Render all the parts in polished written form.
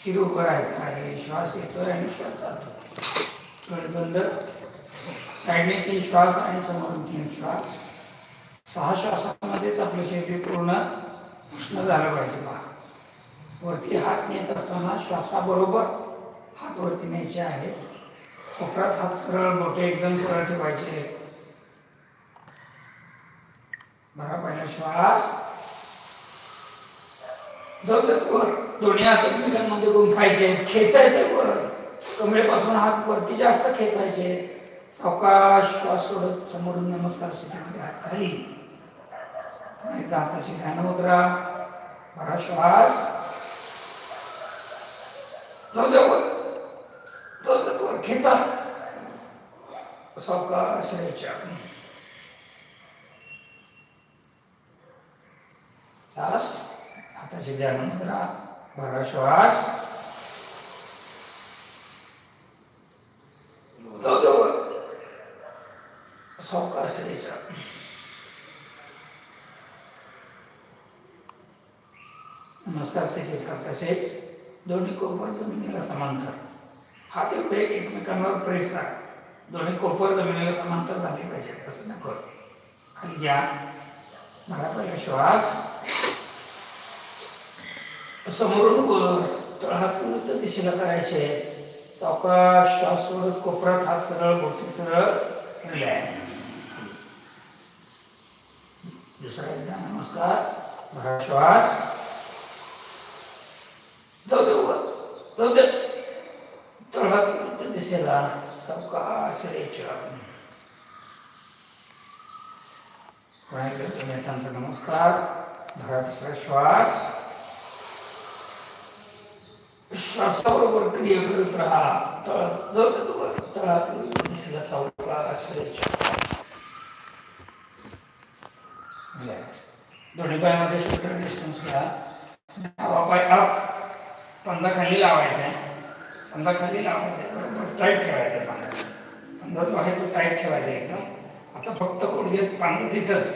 स्थिर उभं राहायचं आहे. श्वास येतोय आणि श्वास जातो. डोळे बंद. साईडने 3 श्वास आणि समोरून 3 श्वास. 6 श्वासामध्येच आपलं शरीर पूर्ण उष्ण झालं पाहिजे. पहा, वरती हात नेत असताना श्वासाबरोबर हात वरती न्यायचे आहे. कोपरात हात सरळ, बोटे एकदम सरळ ठेवायचे. भरा पहिला श्वास. वर दोन्ही हात एकमेकांमध्ये गुंफायचे, खेचायचे वर. कमरेपासून हात वरती जास्त खेचायचे. सावकाश श्वास सोडत समोरून नमस्कार स्थितीमध्ये हात खाली. एकदा हाताची ध्यान मुद्रा. भरा श्वास. वर खेचा. सावकाश रेचा. लास्ट हाताची ध्यान मुद्रा. भरा श्वास. सावकाश रेचा. नमस्कार स्थितीत हात तसेच दोन्ही कोपर जमिनीला समांतर. हात एवढे एकमेकांवर प्रेस करा. दोन्ही कोपर जमिनीला समांतर झाले पाहिजे. तसं नको. खाली घ्या. भरा पहिला श्वास. समोरून वर. तळहात विरुद्ध दिशेला करायचे. सावकाश श्वास सोडत कोपरात हात सरळ, बोटी सरळ. रिलॅक्स. दुसरा एकदा नमस्कार. भरा श्वास. जाऊ दे. तळहात विरुद्ध दिशेला. सावकाश रेचा. नेतांचा नमस्कार. भरा दुसरा श्वास. श्वासाबरोबर क्रिया करत राहा. तळहात विरुद्ध दिशेला. सावकाश रेचा. दोन्ही पायामध्ये शोल्डर डिस्टन्स घ्या. डावा पाय अप. पंजा खाली लावायचा आहे. पंजा खाली लावायचा आहे. बरोबर टाईट ठेवायचा आहे. पंजा जो आहे तो टाईट ठेवायचा एकदम. आता फक्त गुडघ्यात पांजा तिथंच.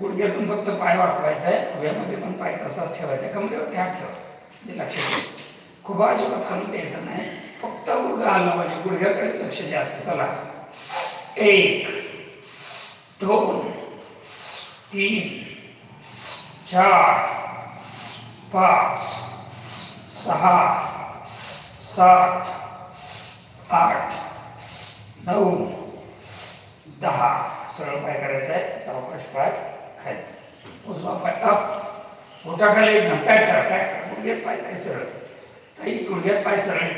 गुडघ्यातून फक्त पाय वाकवायचा आहे. खुब्यामध्ये पण पाय तसाच ठेवायचा. कमरेवरती हात ठेवा. म्हणजे लक्षात ठेवा. खूप अजिबात खालून द्यायचं नाही. फक्त गुडघा हलला पाहिजे. गुडघ्याकडे लक्ष जास्त. चला. 1 2 3 4 5 6 7 8 9 10. सरळ पाय करायचा आहे. सावकाश पाय खाली. उजवा पाय अप. मोठा खाली एकदम टाईट करा. गुडघ्यात पाय काय सरळ. काही गुडघ्यात पाय सरळ.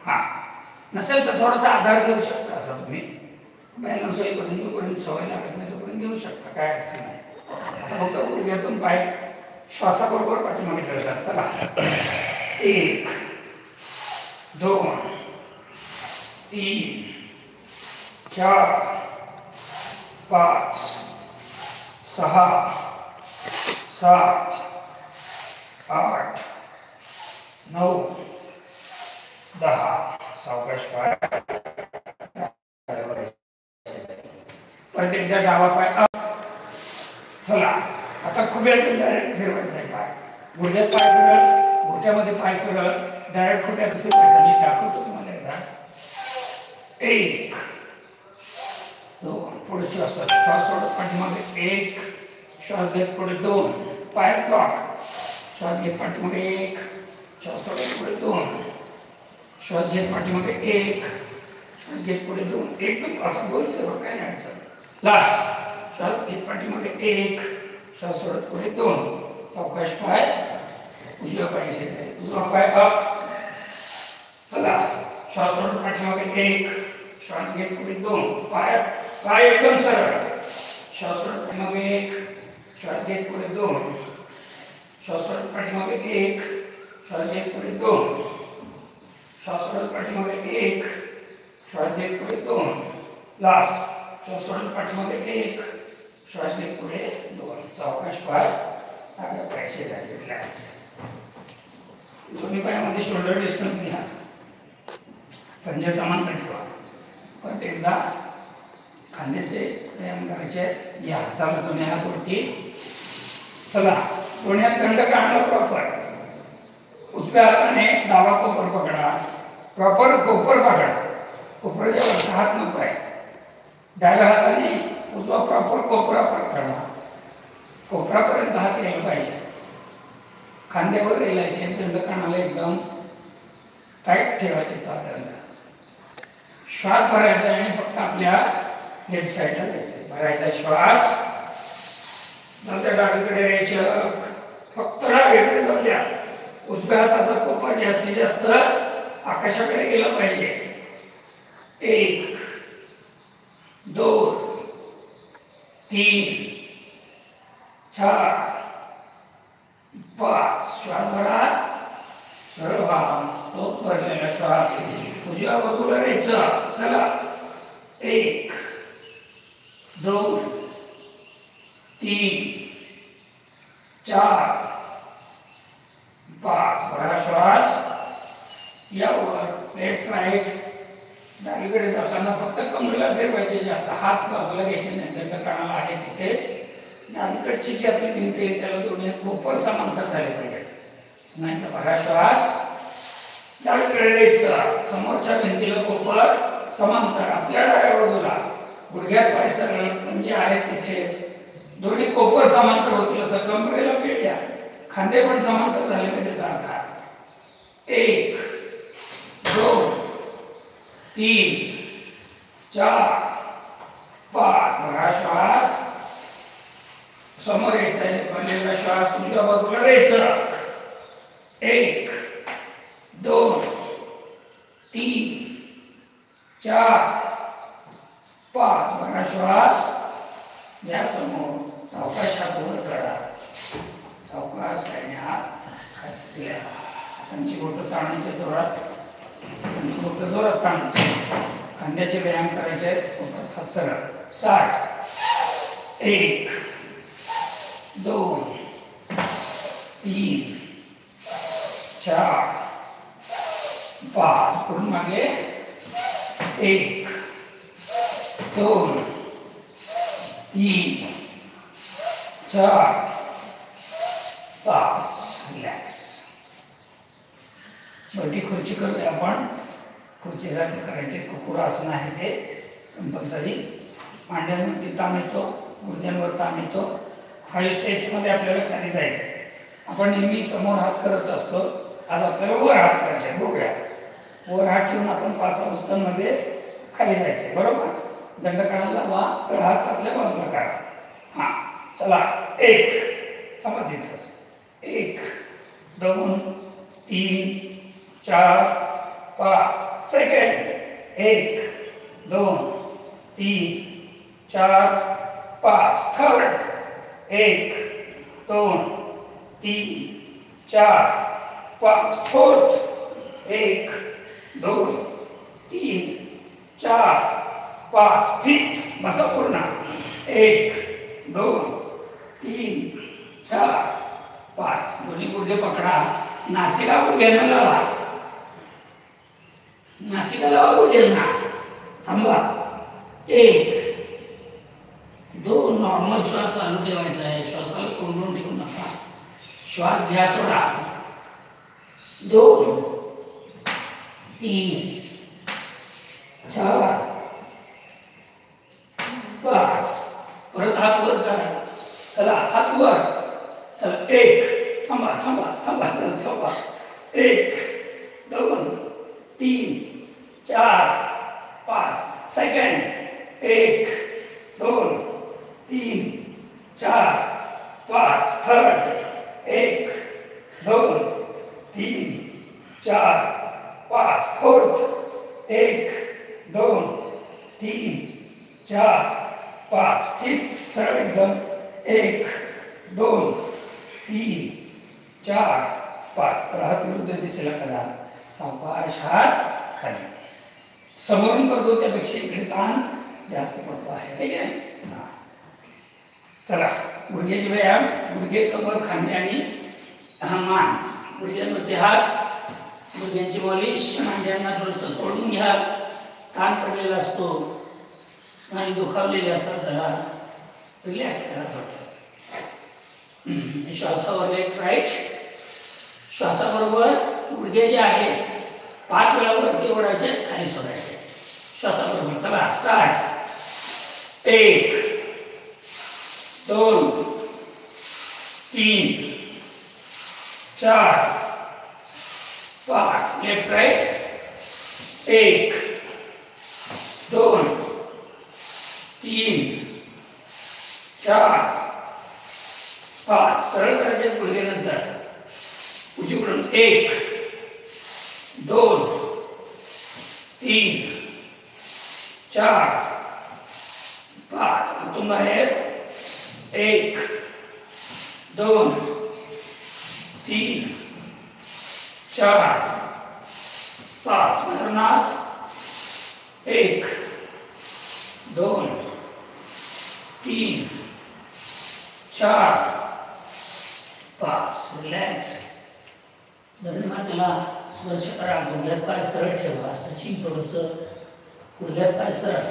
हा नसेल तर थोडासा आधार घेऊ शकता. असा तुम्ही बॅलन्स होईपर्यंत, जोपर्यंत सवय लागत नाही तोपर्यंत घेऊ शकता. काय अडचण नाही. फक्त गुडघ्यातून पाय श्वासाबरोबर पाठीमागे ठेवतात. चला. 1 2 3 4 5 6 7 8 9 10. सावकाश पाय. परत एकदा डावा पाय अप. चला. आता खुब्यातून डायरेक्ट फिरवायचा आहे पाय. गुडघ्यात पाय सरळ, घोट्यामध्ये पाय सरळ. डायरेक्ट खुब्यात फिरवायचा. मी दाखवतो तुम्हाला एकदा. 1 2. पुढे श्वास सोडत पाठीमागे 1. श्वास घेत पुढे 2. पाय ब्लॉक. श्वास घेत पाठीमागे 1. श्वास सोडत पुढे 2. श्वास घेत पाठीमागे 1. श्वास घेत पुढे 2. एकदम असा गोल फिरवा. काय नाही अडचण. लास्ट. श्वास घेत पाठीमागे 1. श्वास सोडत पुढे 2. सावकाश पाय उजव्या पायाशी. उजवा पाय अप. चला. श्वास सोडत पाठीमागे 1. श्वास घेत पुढे 2. पाय एकदम सरळ. श्वास सोडत पाठीमागे 1. श्वास घेत पुढे 2. श्वास सोडत पाठीमागे 1. श्वास घेत पुढे 2. श्वास सोडत पाठीमागे 1. श्वास घेत पुढे 2. लास्ट. श्वास सोडत पाठीमागे 1. श्वास घेत पुढे 2. सावकाश पाय डाव्या पायाशी झाले. रिलॅक्स. दोन्ही पायामध्ये शोल्डर डिस्टन्स घ्या. पंजे समांतर ठेवा. परत एकदा खांद्याचे व्यायाम करायचे. घ्या. चला. दोन्ही हात वरती. चला. दोन्ही हात दंड काढला प्रॉपर. उजव्या हाताने डावा कोपर पकडा, प्रॉपर कोपर पकडा, कोपराच्या वरचा हात नको आहे. डाव्या हाताने उजवा प्रॉपर कोपरा पकडा, कोपरापर्यंत हात यायला पाहिजे. खांद्यावर यायचे, दंडकानाला एकदम टाईट ठेवायचे तात्याला. श्वास भरायचा आणि फक्त आपल्या लेफ्ट साईडला द्यायचं. भरायचा श्वास, नंतर डावीकडे यायचं, फक्त डावीकडे जाऊ द्या. उजव्या हाताचा कोपर जास्तीत जास्त आकाशाकडे गेला पाहिजे. 1 2 3 4 5. श्वास भरा, सरळ व्हा. तोच भरलेला श्वास उजव्या बाजूला राहायचा. चला 1 2 3 4 5. भरा श्वास. यावर लेफ्ट राईट डावीकडे जाताना फक्त कमरेला फिरवायचे, जास्त हात बाजूला घ्यायचे नाही. दंडकानाला आहे तिथेच डावीकडची जी आपली भिंत आहे त्याला दोन्ही कोपर समांतर झाले पाहिजेत. नाही तर भरा श्वास, डावीकडे द्यायचं, समोरच्या भिंतीला कोपर समांतर. आपल्या डाव्या बाजूला गुडघ्यात पाय सरळ म्हणजे आहे तिथेच दोन्ही कोपर समांतर होतील असं कमरेला पेट्या, खांदे पण समांतर झाले पाहिजेत अर्थात. 1 2 3 4 5. भरा श्वास, समोर यायचा आहे. भरलेला श्वास उजव्या बाजूला द्यायचा. 1 2 3 4 5. भरा श्वास. या समोर सावकाश हात वर करा, सावकाश हात खाली द्या. त्यांची बोटं ताणायचे जोरात, त्यांची बोटं जोरात ताणायचे. खांद्याचे व्यायाम करायचे आहेत. हात सरळ. स्टार्ट. 1 2 3 4 5. पुढून मागे. 1 2 3 4 5. रिलॅक्स. छोटी खुर्ची करूया आपण. खुर्चीसारखे करायचे. कुकुरासन आहे ते कंपल्सरी. मांड्यांवरती ताण येतो, गुडघ्यांवर ताण येतो. 5 स्टेप्समध्ये आपल्याला खाली जायचं. आपण नेहमी समोर हात करत असतो, आज आपल्याला वर हात करायचे. बघूया. वर हात ठेवून आपण 5 अवस्थांमध्ये खाली जायचे. बरोबर. दंडकानाला वा तर हात आतल्या बाजूला करा. हा चला. 1 थांबा तिथंच. 1 2 3 4 5. सेकंड. 1 2 3 4 5. थर्ड. 1 2 3 4 5. फोर्थ. 1 2 3 4 5. फिफ्थ. बसा पूर्ण. 1 2 3 4 5. दोन्ही गुडघे पकडा. नासिका गुडघ्यांना लावा, नासिका लावा गुडघ्यांना. थांबा. 1 2. नॉर्मल श्वास चालू ठेवायचा आहे. श्वासाला कोंडून ठेवू नका. श्वास घ्या, सोडा. 2 3 4 5. परत हात वर करा. चला हात वर. चला. 1 थांबा थांबा थांबा थांबा. 1 2 3 4 5. सेकंड. 1 2 3 4 5. थर्ड. 1 2 3 4 5. फोर्थ. 1 2 3 4 5. फिफ्थ. सरळ एकदम. 1 2 3 4 5. तर हात विरुद्ध दिशेला करा. सावकाश हात खाली. समोरून करतो त्यापेक्षा इकडे ताण जास्त पडतो आहे की नाही. चला. गुडघ्याचे व्यायाम. गुडघे, कमर, खांदे आणि मान. गुडघ्यांमध्ये हात, गुडघ्यांची मॉलिश. मांड्यांना थोडंसं चोळून घ्या. ताण पडलेला असतो, स्नायू दुखावलेले असतात. जरा रिलॅक्स करा थोडं. श्वासावर लेफ्ट राईट. श्वासाबरोबर गुडघे जे आहेत 5 वेळा वरती ओढायचे, खाली सोडायचे. श्वासाबरोबर. चला स्टार्ट. 1 2 3 4 5. Left right. 1 2 3 4 5. सरळ करायचे गुडघे. नंतर उजवीकडून 1 2 3 4 5. आतून बाहेर 1 2 3 4 5. मधुनाथ 1 2 3 4 5. रिलॅक्स. जमिनीला स्पर्श करा. गुडघ्यात पाय सरळ ठेवा. स्ट्रेचिंग थोडंसं. गुडघ्यात पाय सरळ.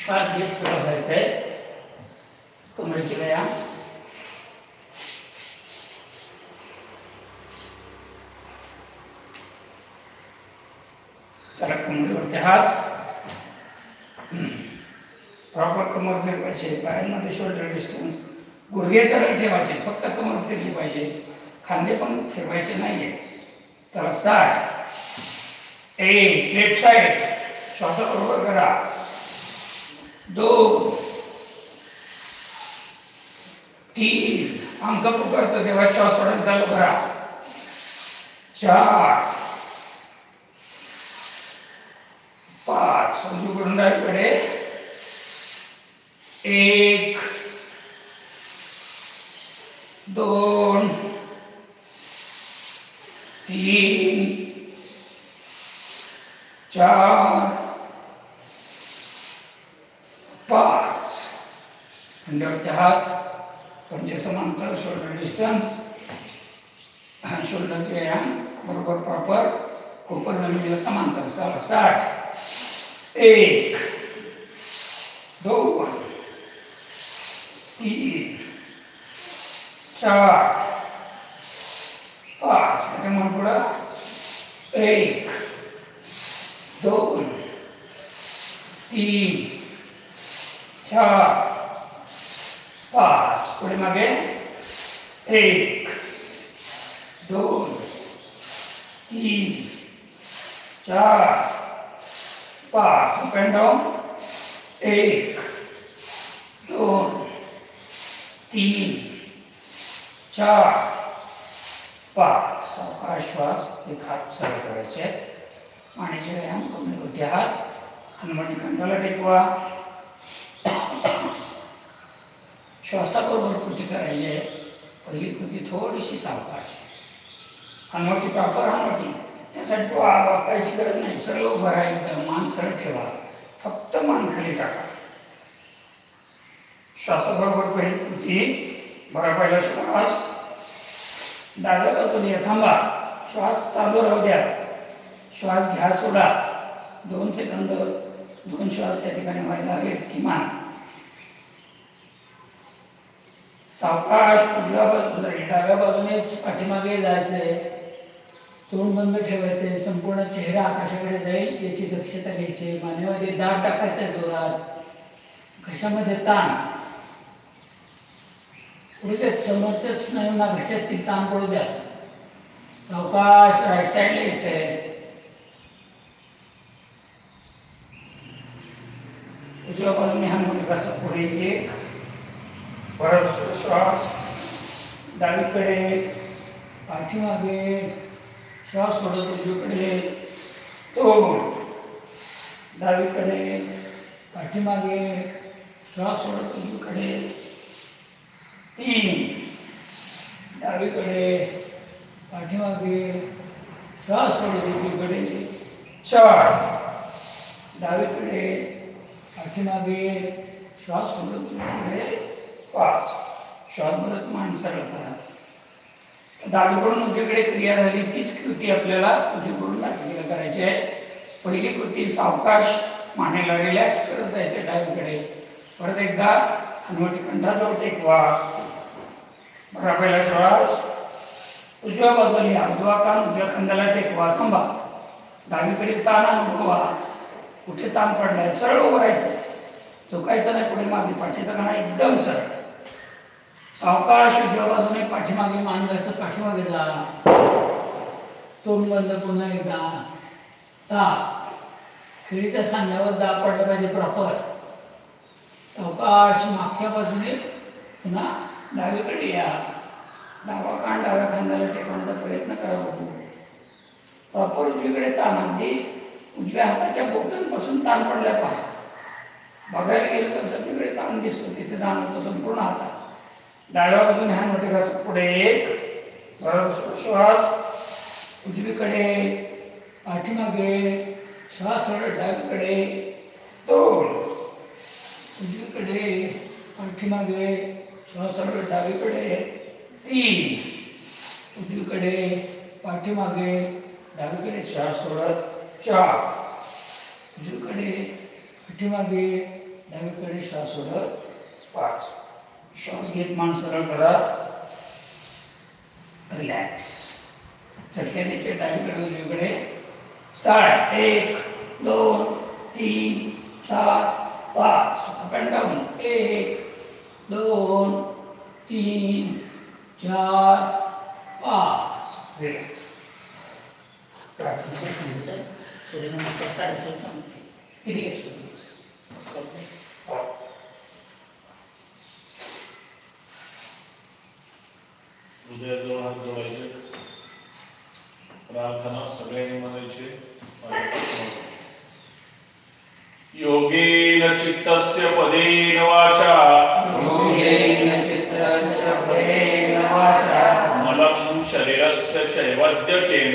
श्वास घेत सरळ व्हायचंय. कमरेचे व्यायाम. चला कमरेवरती हात. प्रॉपर कमर फिरवायचे. पायांमध्ये शोल्डर डिस्टन्स. गुडघे सरळ ठेवायचे. फक्त कमर फिरली पाहिजे. खांदे पण फिरवायचे नाहीये. चला स्टार्ट. 1 left side. श्वासाबरोबर करा. 2 3 अंक पुकारतो तेव्हा श्वास सोडायला चालू करा. 4 5. उजवीकडून डावीकडे. 1 2 3 4 5. खांद्यावरती हात. पंजे समांतर. Shoulder distance. शोल्डरचे व्यायाम बरोबर प्रॉपर. कोपर जमिनीला समांतर. चला स्टार्ट. 1 2 3 4 5. म्हणजे मन पुढं. 1 2 3 4 5. पुढे मागे. 1 2 3 4 5. Up and down. 1 2 3 4 5. सावकाश श्वास. एक हात सरळ करायचे. मानेचे व्यायाम. कमरेवरती हात. हनुवटी कंठाला टेकवा. श्वासाबरोबर कृती करायची. पहिली कृती थोडीशी सावकाश. हनुवटी प्रॉपर हनुवटी. त्यासाठी तो वाकायची गरज नाही. सरळ उभं राहा. एकदम मान सरळ ठेवा. फक्त मान खाली टाका. श्वासाबरोबर पहिली कृती. बघा पहिला श्वास डाव्या बाजूने. थांबा. श्वास चालू राहू द्या. श्वास घ्या सोडा. 2 सेकंद 2 श्वास त्या ठिकाणी व्हायला हवेत किमान. सावकाश उजव्या बाजूला. डाव्या बाजूनेच पाठीमागे जायचंय. तोंड बंद ठेवायचे. संपूर्ण चेहरा आकाशाकडे जाईल याची दक्षता घ्यायची. मानेमध्ये दाब टाकायचा जोरात. घशामध्ये ताण. पुढे द्या. समोरच्या स्नायूंना घशातील ताण पडू द्या. सावकाश राईट साईडला यायचंय. उजव्या बाजूने हनुवटी कसा पुढे. 1 परत दुसरा श्वास. डावीकडे. पाठीमागे. श्वास सोडत उजवीकडे. 2 डावीकडे. पाठीमागे. श्वास सोडत उजवीकडे. 3 डावीकडे. पाठीमागे. श्वास सोडत उजवीकडे. 4 डावीकडे. पाठीमागे. श्वास सोडत उजवीकडे. 5 श्वास भरत मान सरळ करा. डावीकडून उजवीकडे क्रिया झाली. तीच कृती आपल्याला उजवीकडून डावीकडे करायची आहे. पहिली कृती सावकाश मानेला रिलॅक्स करत जायचे डावीकडे. परत एकदा हनुवटी कंठाजवळ टेकवा. बरा पहिला श्वास. उजव्या बाजूला या, उजवा कान उजव्या खांद्याला टेकवा, थांबा. डावीकडे ताण अनुभवा, कुठे ताण पडलाय सरळ उभं राहायचं, झुकायचं नाही पुढे मागे, पाठीचा कणा एकदम सरळ. सावकाश उजव्या बाजूने पाठीमागे मान द्यायचं, पाठीमागे जा, तोंड बंद, पुन्हा एकदा दाब, खिळीच्या सांध्यावर दाब पडला पाहिजे प्रॉपर. सावकाश मागच्या बाजूने पुन्हा डावीकडे या, डावा कान डाव्या खांद्याला टेकवण्याचा प्रयत्न करा. बघू प्रॉपर उजवीकडे ताण, अगदी उजव्या हाताच्या बोटांपासून ताण पडलाय पहा. बघायला गेलं तर सगळीकडे ताण दिसतो, तिथे जाणवतो संपूर्ण हातात. डाव्या बाजूने हा मोठे घास पुढे एक, बरोबर श्वास उजवीकडे, पाठीमागे श्वास सरळ डावीकडे, दोन, उजवीकडे पाठीमागे श्वास सरळ डावीकडे, तीन, उजवीकडे पाठीमागे डावीकडे श्वास सोडत, चार, उजवीकडे पाठीमागे डावीकडे श्वास सोडत, पाच. श्वास घेत मान सरळ करा, रिलॅक्स. झटके द्यायचे डावीकडे उजवीकडे. Start. 1 2 3 4 5. Up and down. 1 2 3 4 5. Relax. प्रार्थना सांगितलं सूर्यनमस्कार 7:30 सांगते. किती घेतो हृदयाजवळ हात जोडायचे, प्रार्थना सगळ्यांनी म्हणायची. योगेन चित्तस्य पदेन वाचा, योगेन चित्तस्य पदेन वाचा, मलं शरीरस्य चैवद्यकेन,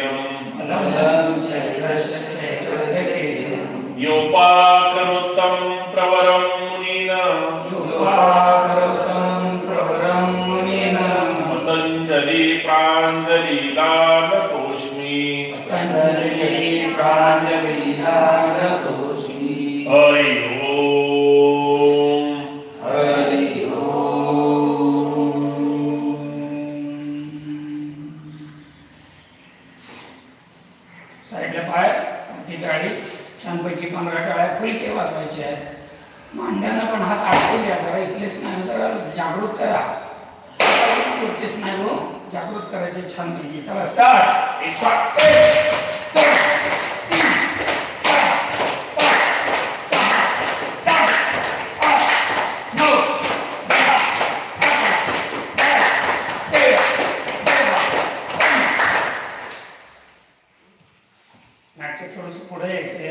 मलं शरीरस्य चैवद्यकेन, योपाकरोत्तं प्रवरं मुनीना, योपाकरोत्तं प्रवरं मुनीना, पतञ्जलि प्राञ्जलिलानतोऽस्मि, पतञ्जलि प्राञ्जलिलानतोऽस्मि. हरि ओम. हरि ओम. साईडला पाय, ती टाळी छानपैकी 15 टाळ्या फुलके वाजवायच्या आहेत. मांड्यानं पण हात अडकून द्या, जरा इथले स्नायू जरा जागृत करा. स्नायू जागृत करायचे छानपैकी. चला स्टार्ट. 1 थोडस पुढे यायचे.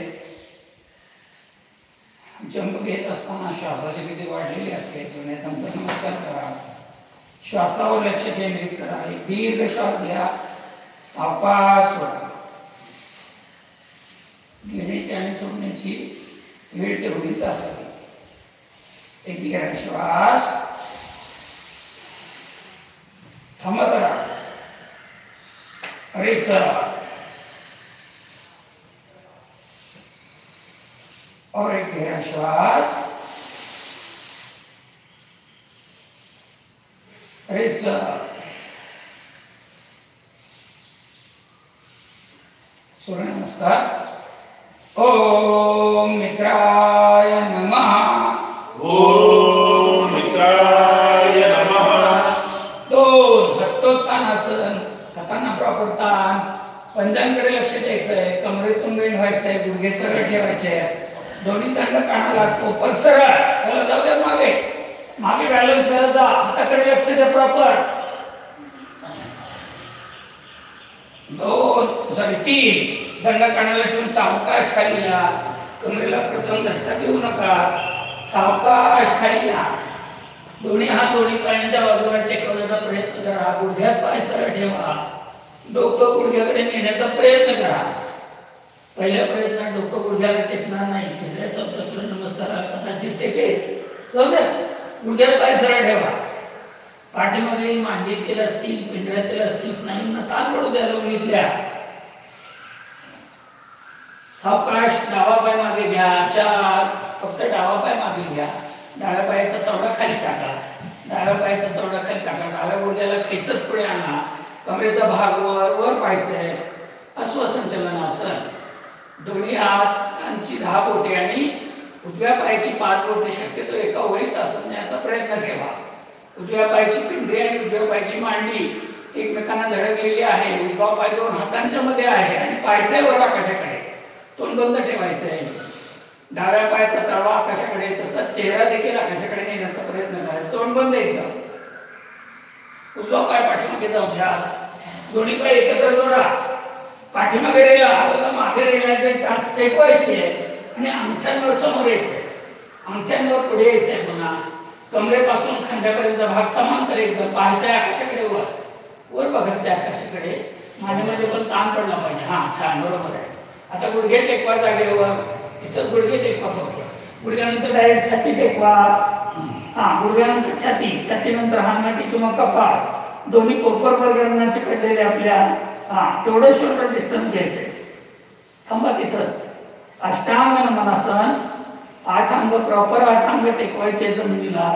जंप घेत असताना श्वासाची गती वाढलेली असते, तुम्ही नमस्कार करा. श्वासावर लक्ष केंद्रित करा. एक दीर्घ श्वास घ्या, सावकाश सोडा. घेण्याची आणि सोडण्याची वेळ तेवढीच असावी. एक गहरा श्वास, थांबा करा, अरे चला, और एक गहरा श्वास, अरे चला. सूर्य नमस्कार. ओम मित्राय नमः. ओम मित्राय नमः. 2 हस्तोत्तानासन. हातांना प्रॉपर ताण, पंजांकडे लक्ष द्यायचंय, कमरेतून बेंड व्हायचंय, गुडघे सरळ ठेवायचे, दोन्ही दंड कानाला, कोपर सरळ. त्याला जाऊ द्या मागे, मागे बॅलन्स करत जा, हाताकडे लक्ष द्या प्रॉपर. 3 दंड कानाला ठेवून सावकाश खाली या. कमरेला प्रथम झटका देऊ नका, सावकाश खाली या. दोन्ही हात दोन्ही पायांच्या बाजूला टेकवण्याचा प्रयत्न करा. गुडघ्यात पाय सरळ ठेवा, डोकं गुडघ्याकडे नेण्याचा प्रयत्न करा. पहिल्या प्रयत्नात डोकं गुडघ्याला टेकणार नाही, तिसऱ्या चौथ्या सूर्य नमस्कारात कदाचित टेकेल. जाऊ द्या, गुडघ्यात पाय सरळ ठेवा. पाठीमध्ये मांडीतील असतील, पिंजऱ्यातील असतील स्नायूंना ताण पडू द्या. लोणीतल्या सावकाश डावा पाय मागे घ्या. 4, फक्त डावा पाय मागे घ्या. डाव्या पायाचा चवडा खाली टाका, डाव्या पायाचा चवडा खाली टाका. डाव्या गुडघ्याला खेचत पुढे आणा. कमरेचा भाग वर पाहायचंय. अश्वसंचलनासन. दोन्ही हातांची 10 बोटे आणि उजव्या पायाची 5 बोटे शक्यतो एका ओळीत असण्याचा प्रयत्न ठेवा. उजव्या पायाची पिंडी आणि उजव्या पायाची मांडी एकमेकांना धडकलेली आहे. उजवा पाय 2 हातांच्या मध्ये आहे आणि पायचे वर आकाशाकडे. तोंड बंद ठेवायचंय. डाव्या पायाचा तळवा आकाशाकडे, तसंच चेहरा देखील आकाशाकडे नेण्याचा प्रयत्न करायचा. तोंड बंद एकदम. उजवा पाय पाठीमागे जाऊ द्या. दोन्ही पाय एकत्र जोडा. पाठीमागे रेला, मागे रेलायचे, टाच टेकवायचे आणि अंगठ्यांवर समोर यायचे. अंगठ्यांवर पुढे यायचंय. पुन्हा कमरेपासून खांद्यापर्यंतचा भाग समांतर एकदम. पाहायचंय आकाशाकडे वर. वर बघायचंय आकाशाकडे. माझ्यामध्ये पण ताण पडला पाहिजे. हा छान, बरोबर आहे. आता गुडघे टेकवा जागेवर. तिथं गुडघे टेकवा फक्त. गुडघ्यानंतर डायरेक्ट छाती टेकवा. हा, गुडघ्यानंतर छाती, छातीनंतर हानमाटी किंवा कपाळ. दोन्ही कोपर वर्गणाचे पडलेले आपल्या. हा, तेवढं शोल्डर डिस्टन्स घ्यायचंय. थांबा तिथंच. अष्टांग नमनासन. 8 अंग प्रॉपर 8 अंग टेकवायचे जमिनीला.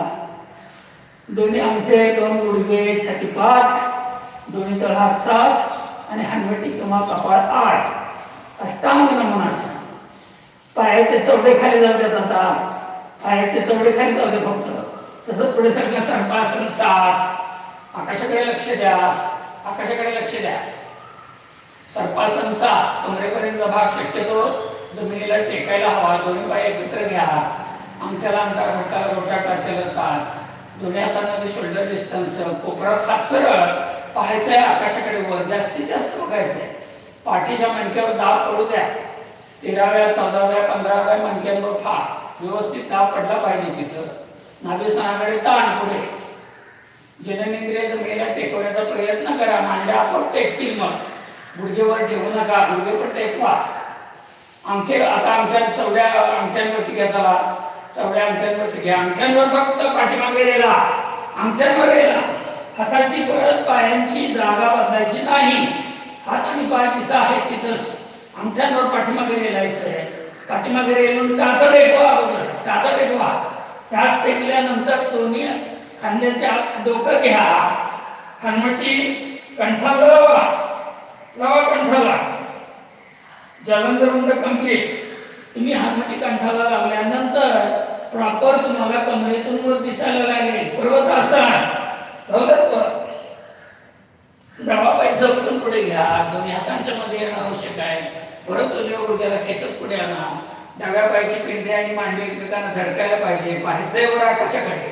दोन्ही अंगठे, 2 गुडघे, छाती 5, दोन्ही तळहात 7 आणि हानवटी किंवा कपाळ 8. अष्टांग नमनासन. पायाचे चवडे खाली जाऊ द्यात. आता पायाचे चवडे खाली जाऊ दे फक्त. तसंच पुढे सगळं सर्पासन 7. आकाशाकडे लक्ष द्या. आकाशाकडे लक्ष द्या. सर्पासन 7. कमरेपर्यंतचा भाग शक्यतो जमिनीला टेकायला हवा. दोन्ही पाय एकत्र घ्या. अंगठ्याला अंतर, बोटाला बोटा, टाच्याला टाच. दोन्ही हातांमध्ये शोल्डर डिस्टन्स. कोपरात हात सरळ. पाहायचंय आकाशाकडे वर. जास्तीत जास्त बघायचंय. पाठीच्या मणक्यावर दाब पडू द्या. 13व्या 14व्या 15व्या मणक्यांवर फा. व्यवस्थित दाब पडला पाहिजे तिथं. नाभिस्थानाकडे ताण पुढे. जननेंद्रिय जमिनीला टेकवण्याचा प्रयत्न करा. मांड्या आपोआप टेकतील. मग गुडघेवर ठेवू नका. गुडघे पण टेकवा. अंगठे आता चवड्या अंगठ्यांवरती घ्या. चला, चवड्या अंगठ्यांवरती घ्या. अंगठ्यांवर फक्त पाठीमागे रेला. अंगठ्यांवर रेला. हाताची परत पायांची जागा बदलायची नाही. हात आणि पाय तिथं आहेत तिथंच. अंगठ्यांवर पाठीमागे रेलायचंय. पाठीमागे रेलून टाचा टेकवा. टाचा टेकवा. टाच टेकल्यानंतर दोन्ही खांद्याच्या डोकं घ्या. हनुवटी कंठाला लावा. लावा कंठाला. जालंधर रुंड कंप्लीट. तुम्ही हनुवटी कंठाला लावल्यानंतर प्रॉपर तुम्हाला कमरेतून वर दिसायला लागेल. पर्वतासन. डावा पाय झपकून पुढे घ्या. दोन्ही हातांच्या मध्ये येणं आवश्यक आहे. परत उजव्या गुडघ्याला खेचत पुढे आणा. डाव्या पायाची पिंडी आणि मांडी एकमेकांना धडकायला पाहिजे. पाहायचंय वर आकाशाकडे.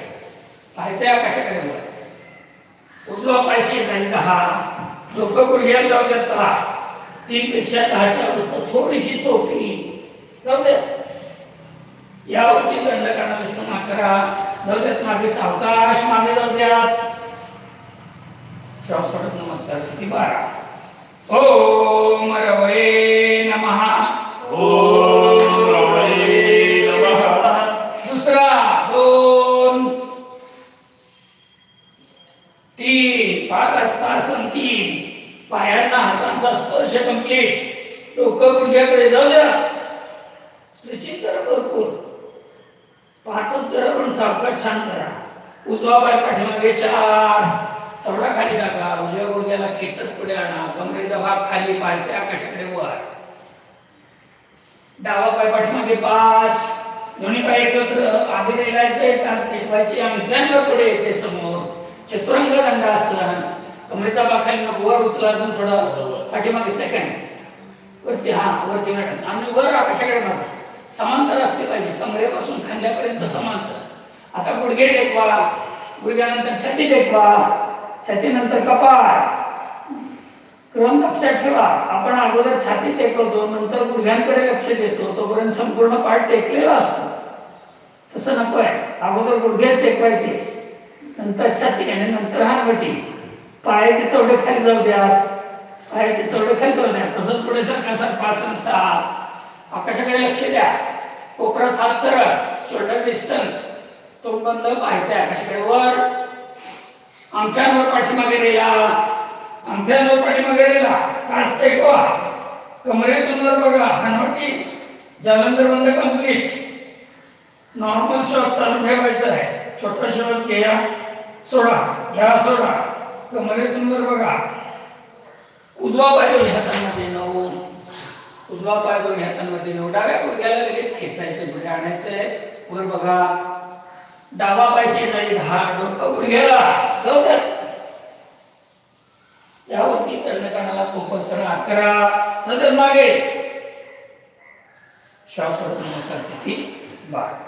पाहायचंय आकाशाकडे वर. उजवा पाय शेजारी 10. डोकं गुडघ्याला जाऊ देत 10. 3 पेक्षा 10ची अवस्था थोडीशी सोपी. जाऊ द्या. यावरती दंडकांना विष्णू 11. जाऊ द्यात. मागे सावकाश मागे जाऊ द्यात. श्वास सोडत नमस्कार. स्थिती 12. ओम रवये नमः. ओम रवये नमः. दुसरा 2 3. पादहस्तासन 3. पायांना हातांचा स्पर्श कंप्लीट. डोकं गुडघ्याकडे जाऊ द्या. स्ट्रेचिंग करा भरपूर. 5च करा पण सावकाश छान करा. उजवा पाय पाठीमागे 4. चवडा खाली टाका. उजव्या गुडघ्याला खेचत पुढे आणा. कमरेचा भाग खाली. पायचे आकाशाकडे वर. डावा पाय पाठीमागे 5. दोन्ही पाय एकत्र आधी रेलायचे. टाच टेकवायचे. अंगठ्यांवर पुढे यायचे समोर. चतुरंग दंडासन. कमरेचा भाग खाली नको. वर उचला अजून थोडं. पाठीमागे सेकंड वरती. हा, वरती मॅडम. आणि वर आकाशाकडे बघा. समांतर असले पाहिजे. कमरेपासून खांद्यापर्यंत समांतर. आता गुडघे टेकवा. गुडघ्यानंतर छाती टेकवा. छातीनंतर कपाळ. क्रम लक्षात ठेवा. आपण अगोदर छाती टेकवतो, नंतर गुडघ्यांकडे लक्ष देतो. तोपर्यंत संपूर्ण पाठ टेकलेला असतो. तसं नको आहे. अगोदर गुडघेच टेकवायचे, नंतर छाती आणि नंतर हानवटी. पायाचे चवडे खाली जाऊ द्या. पायाचे चवडे खाली जाऊ द्या. तसंच पुढे सर्पासन 7. आकाशाकडे लक्ष द्या. कोपरात हात सरळ. Shoulder distance. तोंड बंद. पाहायचंय आकाशाकडे वर. अंगठ्यांवर पाठीमागे रेला. अंगठ्यांवर पाठीमागे रेला. टाच टेकवा. कमरेतून वर बघा. हनुवटी. जालंधर बंद कंप्लीट. नॉर्मल श्वास चालू ठेवायचा आहे. छोटा श्वास घ्या, सोडा. घ्या, सोडा. कमरेतून वर बघा. उजवा पाय दोन्ही हातांमध्ये 9, उजवा पाय दोन्ही हातांमध्ये 9, डाव्या गुडघ्याला लगेच खेचायचं, पुढे आणायचंय, वर बघा, डावा पाय शेजारी 10, डोकं गुडघ्याला, लवकर यावरती दंडकानाला कोपर सरळ 11, नंतर मागे श्वास नमस्कार स्थिती 12.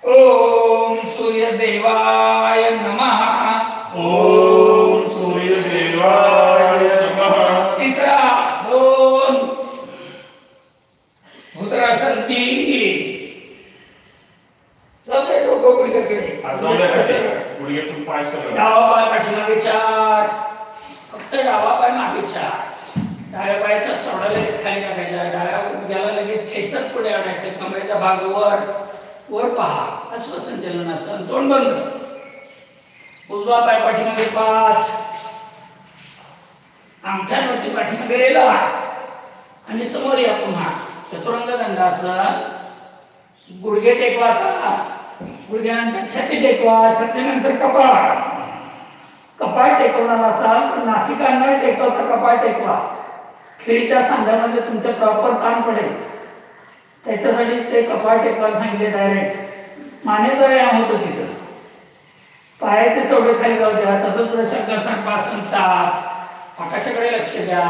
ओम सूर्यदेवाय नमः. ओम सूर्यदेवाय नमः. तिसरा 2 भूतरासन 3, लवकर डोकं गुडघ्याकडे, गुडघ्यातून पाय सरळ, डावा पाय पाठीमागे 4, फक्त डावा पाय मागे 4, डाव्या पायाचा सोडा लगेच खाली टाकायचा, डाव्या गुडघ्याला लगेच खेचत पुढे आणायचं, कमरेचा भाग वर पहा, आश्वासन चलनासन, तोंड बंद, उजवा पाय पाठीमागे 5, अंगठ्यावरती पाठीमागे रेला आणि समोर या पुन्हा चतुरंग दंडासन. गुडघे टेकवा, आता गुडघ्यानंतर छाती टेकवा, छातीनंतर कपाळ टेकवणार असाल तर नासिका न टेकवता कपाळ टेकवा. खिळीच्या सांध्यामध्ये तुमचं प्रॉपर ताण पडेल, त्याच्यासाठी ते कपाळ टेकवायला सांगितले. डायरेक्ट मानेचा व्यायाम होतो तिथं, पायाचे चौडे खाली जाऊ द्या. तसंच पुढे सर्पासन 7, आकाशाकडे लक्ष द्या,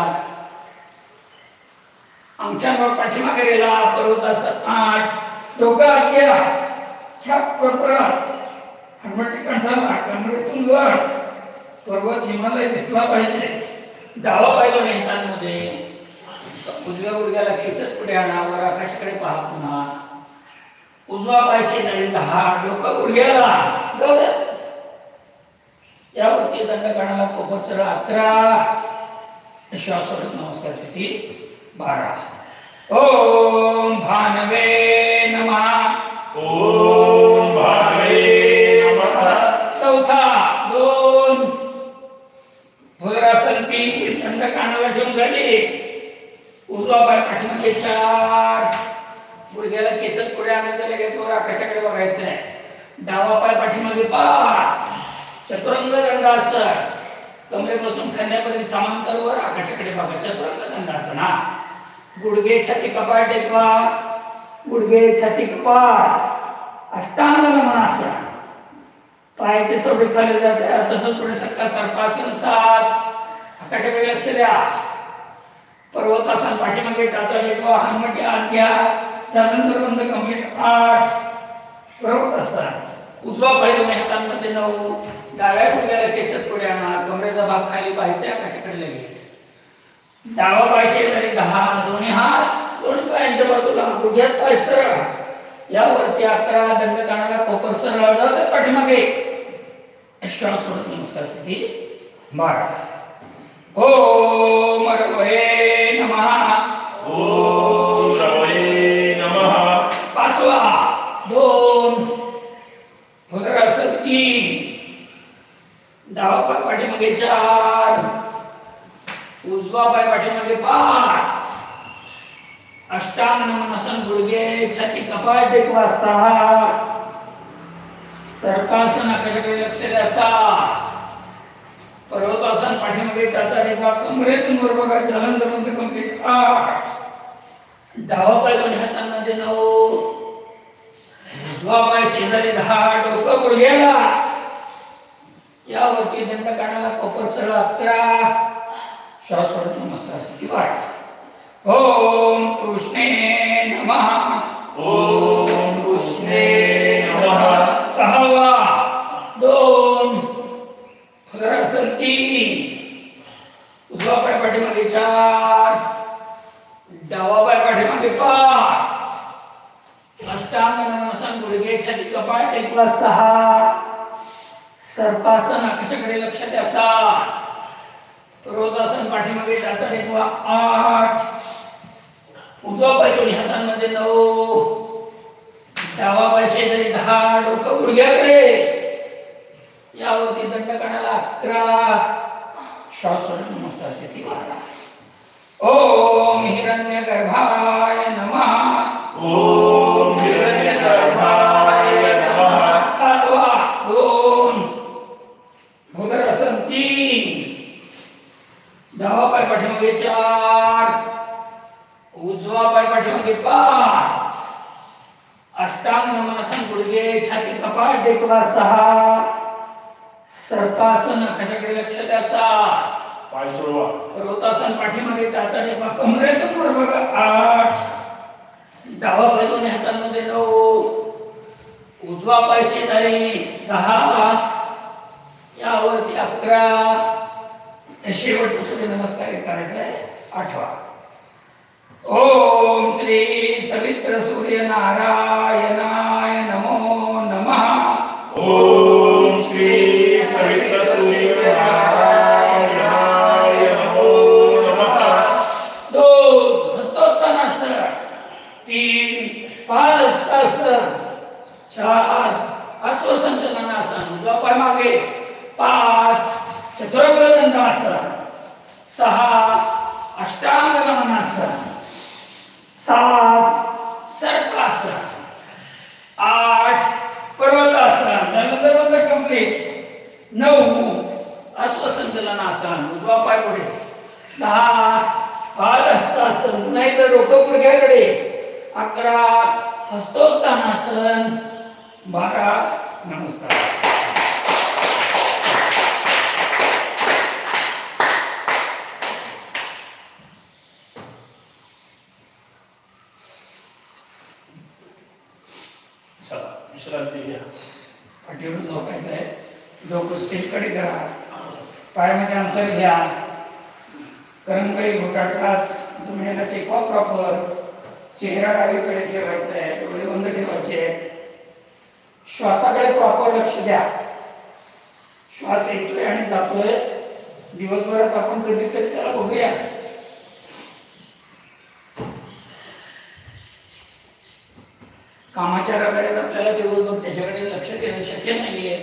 अंगठ्यावर पाठीमागे गेला, पर्वतासन 8, डोकं आत घ्या, ह्या प्रकारात हनुमती कंठाला कमरेतून वर पर्वत हिमालय दिसला पाहिजे. डावा पाय दोन्ही हातांमध्ये, उजव्या गुडघ्याला खेचत पुढे आणा, वर आकाशाकडे पहा पुन्हा, उजवा पाय शेजारी 10, डोकं गुडघ्याला, यावरती दंडकानाला कोपर सरळ 11, श्वास सोडत नमस्कार स्थिती 12. ओम भानवे नमः. ओम भानवे नमः. चौथा 2 भुजंगासन 3, दंडकानाला ठेवून झाली, उजवा पाय पाठीमागे 4, गुडघ्याला खेचत पुढे आणायचं, लगेच वर आकाशाकडे बघायचंय, डावा पाय पाठीमागे 5, चतुरंग दंडासन, कमरेपासून खांद्यापर्यंत समांतर वर आकाशाकडे बघा, चतुरंग दंडासन. गुडघे छाती कपाळ टेकवा, गुडघे छाती कपाळ, अष्टांग नमनासन, पायाचे चोटे खाली जाते. तसंच पुढे सर्पासन 7, आकाशाकडे लक्ष द्या, पर्वतासन पाठीमागे टाचा टेकवा, हनुमती आत घ्या, त्यानंतर बंद कमरे 8, पर्वतासन, उजवा पाय दोन्ही हातांमध्ये 9, डाव्या गुडघ्याला खेचत पुढे आणा, कमरेचा भाग खाली पाहायचा, आकाशाकडे लगेच, डावा पाय शेजारी 10, दोन्ही हात दोन्ही पायांच्या बाजूला, गुडघ्यात पाय सरळ, यावरती 11, दंडकानाला कोपर सरळ जातात पाठीमागे, श्वास सोडत नमस्कार स्थिती 12. ओम रवये नमः. ओम रवये नमः. पाचवा 2 भुजंगासन 3, डावा पाय पाठीमागे 4, उजवा पाय पाठीमागे 5, अष्टांग नमनासन, गुडघे छाती कपाळ टेकवा 6, सर्पासन आकाशाकडे लक्ष द्या 7, पर्वतासन पाठीमागे टाचा टेकवा, कमरेतून वर बघा, जालंधर बंद कंप्लीट 8, डावा पाय दोन्ही हातांमध्ये 9, उजवा पाय शेजारी 10, डोकं गुडघ्याला, यावरती दंडकानाला कोपर सरळ 11, श्वास सोडत नमस्कार स्थिती 12. ओम कृष्णे नमः. ओम कृष्णे नमः. 6वा 2 भुजंगासन 3, उजवा पाय पाठीमागे 4, डावा पाय पाठीमागे 5, अष्टांग नमनासन, गुडघे छाती कपाळ टेकवा 6, सर्पासन आकाशाकडे लक्ष द्या 7, पर्वतासन पाठीमागे टाचा टेकवा 8, उजवा पाय दोन्ही हातांमध्ये 9, डावा पाय शेजारी 10, डोकं गुडघ्याकडे, यावरती दंडकानाला 11, श्वास सोडत नमस्कार स्थिती 12. ओम हिरण्यगर्भाय नमः. ओम हिरण्यगर्भाय नमः. 7वा 2 भुजंगासन 3, डावा पाय उजवा पाय पाठीमागे 5, अष्टांग नमनासन गुडघे छाती कपाळ टेकवा 6, सर्पासन कशाकडे लक्ष द्या 7, पाय सोडवा. पर्वतासन पाठीमागे टाचा टेकवा कमरेतून वर बघा 8, डावा पाय दोन्ही हातांमध्ये 9, उजवा पाय शेजारी 10, यावरती 11, शेवटचा सूर्य नमस्कार करायचा आहे 8वा. ओम श्री सवित्र सूर्य नारायणाय नमो नमः. ओम श्री सवित्र सूर्य नारायणाय नमो नमः. 2 हस्तोत्तानासन, 3 पादहस्तासन, 4 अश्वसंचलनासन उजवा पाय मागे, 5 चतुरंग दंडासन, 6 अष्टांग नमनासन, 7 सर्पासन, 8 पर्वतासन दंड कंप्लीट, 9 अश्वसंचलनासन उजवा पाय पुढे, 10 पादहस्तासन नाही तर डोकं गुडघ्याकडे, 11 हस्तोत्तानासन, 12 नमस्कार. चला विश्रांती घ्या. पाठीवर झोपायचं आहे, डोकं स्टेजकडे करा, पायामध्ये अंतर घ्या, करंगळी घोटाटाच जमिनीला टेकवा प्रॉपर, चेहरा डावीकडे ठेवायचा आहे, डोळे बंद ठेवायचे आहेत, श्वासाकडे प्रॉपर लक्ष द्या. श्वास येतोय आणि जातोय, दिवसभरात आपण कधीतरी त्याला बघूया. कामाच्या रगाड्यात आपल्याला दिवसभर त्याच्याकडे लक्ष देणं शक्य नाहीये,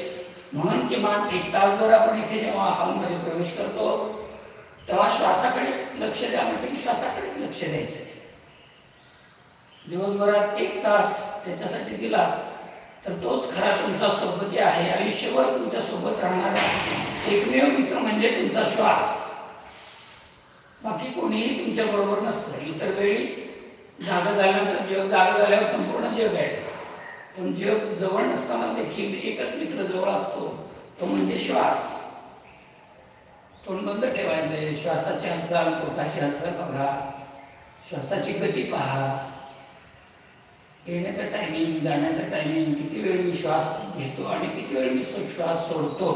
म्हणून किमान 1 तासभर आपण इथे जेव्हा हॉलमध्ये प्रवेश करतो तेव्हा श्वासाकडे लक्ष द्या, म्हणजे की श्वासाकडे लक्ष द्यायचं. दिवसभरात 1 तास त्याच्यासाठी दिला तर तोच खरा तुमचा सोबती आहे. आयुष्यभर तुमच्या सोबत राहणारा एकमेव मित्र म्हणजे तुमचा श्वास. बाकी कोणीही तुमच्या बरोबर नसतं. इतर वेळी जागा झाल्यानंतर जग, जागा झाल्यावर संपूर्ण जग आहे, पण जग जवळ नसताना देखील एकच मित्र जवळ असतो, तो म्हणजे श्वास. तोंड बंद ठेवायचे, श्वासाची हालचाल, पोटाची हालचाल बघा, श्वासाची गती पहा, येण्याचं टायमिंग, जाण्याचं टायमिंग, किती वेळ मी श्वास घेतो आणि किती वेळ मी श्वास सोडतो.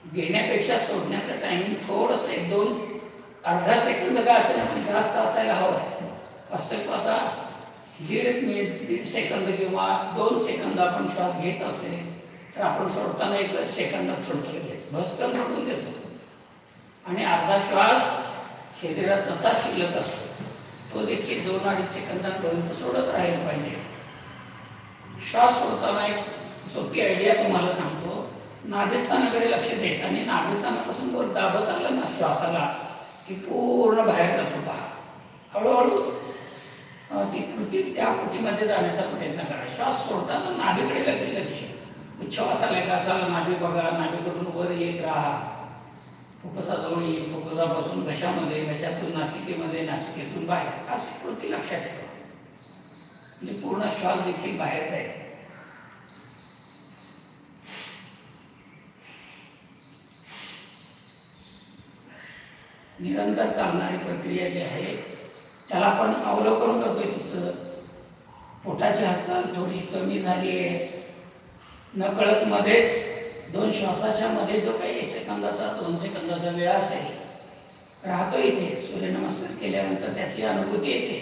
घेण्यापेक्षा सोडण्याचं टायमिंग थोडंसं 1-2 अर्धा सेकंद का असेल पण जास्त असायला हवं. वास्तविक आता 1.5 मिनिट 1.5 सेकंद किंवा 2 सेकंद आपण श्वास घेत असेल तर आपण सोडताना 1 सेकंदात सोडतो, लगेच भस्कन सोडून देतो आणि अर्धा श्वास शरीरात तसा शिल्लक असतो, तो देखील 2-2.5 सेकंदांपर्यंत सोडत राहिला पाहिजे. श्वास सोडताना एक सोपी आयडिया तुम्हाला सांगतो. नाभिस्थानाकडे लक्ष द्यायचं आणि नाभिस्थानापासून वर दाबत आलं ना श्वासाला की पूर्ण बाहेर जातो पहा. हळूहळू ती कृती त्या कृतीमध्ये जाण्याचा प्रयत्न करा. श्वास सोडताना नाभीकडे लगेच लक्ष, उच्छ्वास आला का चला नाभी बघा, नाभीकडून वर येत राहा, फुफ्फुसाजवळ येईल, फुफ्फुसापासून घशामध्ये, घशातून नासिकेमध्ये, नासिकेतून बाहेर, अशी कृती लक्षात ठेवा, म्हणजे पूर्ण श्वास देखील बाहेर जाईल. निरंतर चालणारी प्रक्रिया जी आहे त्याला आपण अवलोकन करतोय. तिचं पोटाची हालचाल थोडीशी कमी झाली आहे, नकळत मध्येच 2 श्वासाच्या मध्ये जो काही 1 सेकंदाचा 2 सेकंदाचा वेळ असेल राहतो इथे. सूर्यनमस्कार केल्यानंतर त्याची अनुभूती येते.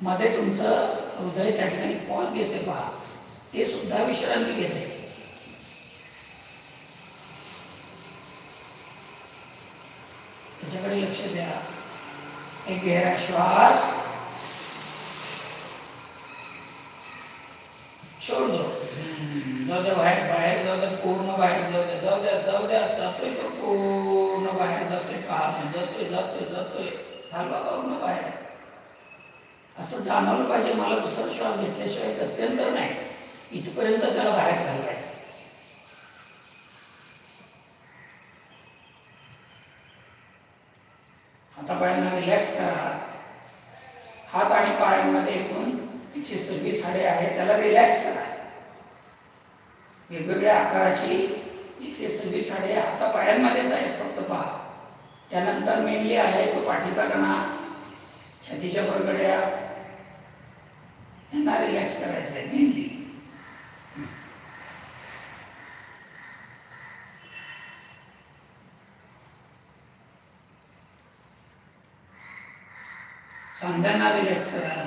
मध्ये तुमचं हृदय त्या ठिकाणी पॉज घेते पहा, ते सुद्धा विश्रांती घेते. त्याच्याकडे लक्ष द्या. एक गहरा श्वास सोड दो, जाऊ द्या बाहेर, बाहेर जाऊ द्या, पूर्ण बाहेर जाऊ द्या, जाऊ द्या, जाऊ द्या, जातोय तो पूर्ण बाहेर जातोय, पाहत जातोय, जातोय, जातोय, थांबा पूर्ण बाहेर. असं जाणवलं पाहिजे मला दुसरा श्वास घेतल्याशिवाय गत्यंतर नाही, इथपर्यंत त्याला बाहेर घालवायचं. आता पायांना रिलॅक्स करा. हात आणि पायांमध्ये एकूण 126 हाडे आहेत, त्याला रिलॅक्स करा. वेगवेगळ्या आकाराची 126 हाडे हातापायांमध्येच आहेत, फक्त पहा. त्यानंतर मेनली आहे तो पाठीचा कणा, छातीच्या बरगड्या, यांना रिलॅक्स करायचं आहे मेनली. सांध्यांना रिलॅक्स करा.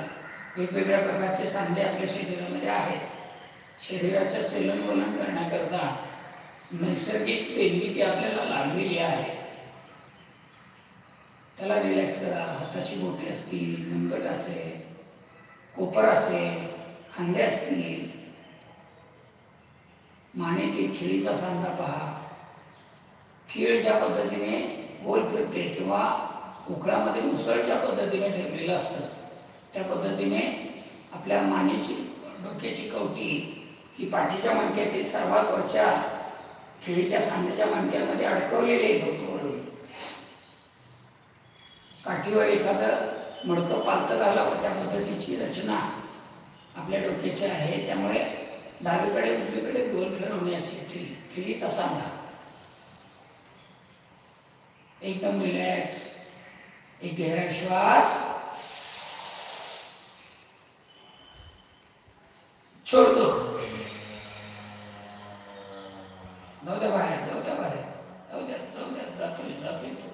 वेगवेगळ्या प्रकारचे सांधे आपल्या शरीरामध्ये आहेत. शरीराचं चलनवलन करण्याकरता नैसर्गिक देणगी ती आपल्याला लाभलेली आहे, त्याला रिलॅक्स करा. हाताची बोटे असतील, मुनगट असेल, कोपर असेल, खांदे असतील, मानेतील खिळीचा सांधा पहा. खीळ ज्या पद्धतीने गोल फिरते किंवा उकळामध्ये मुसळ ज्या पद्धतीने ठेवलेलं असतं, त्या पद्धतीने आपल्या मानेची, डोक्याची कवटी ही पाठीच्या मणक्यातील सर्वात वरच्या खिळीच्या सांध्याच्या मणक्यामध्ये अडकवलेली आहे डोक्यावरून. काठीवर एखादं मडकं पालतं घालावं त्या पद्धतीची रचना आपल्या डोक्याची आहे. त्यामुळे डावीकडे उजवीकडे गोल फिरवण्यासाठी खिळीचा सांधा. एकदम रिलॅक्स. एक गहरा श्वास छोड़ दो. जाऊ द्या बाहेर, जाऊ द्या बाहेर, जाऊ द्या, जाऊ द्या, जातोय जातोय तो.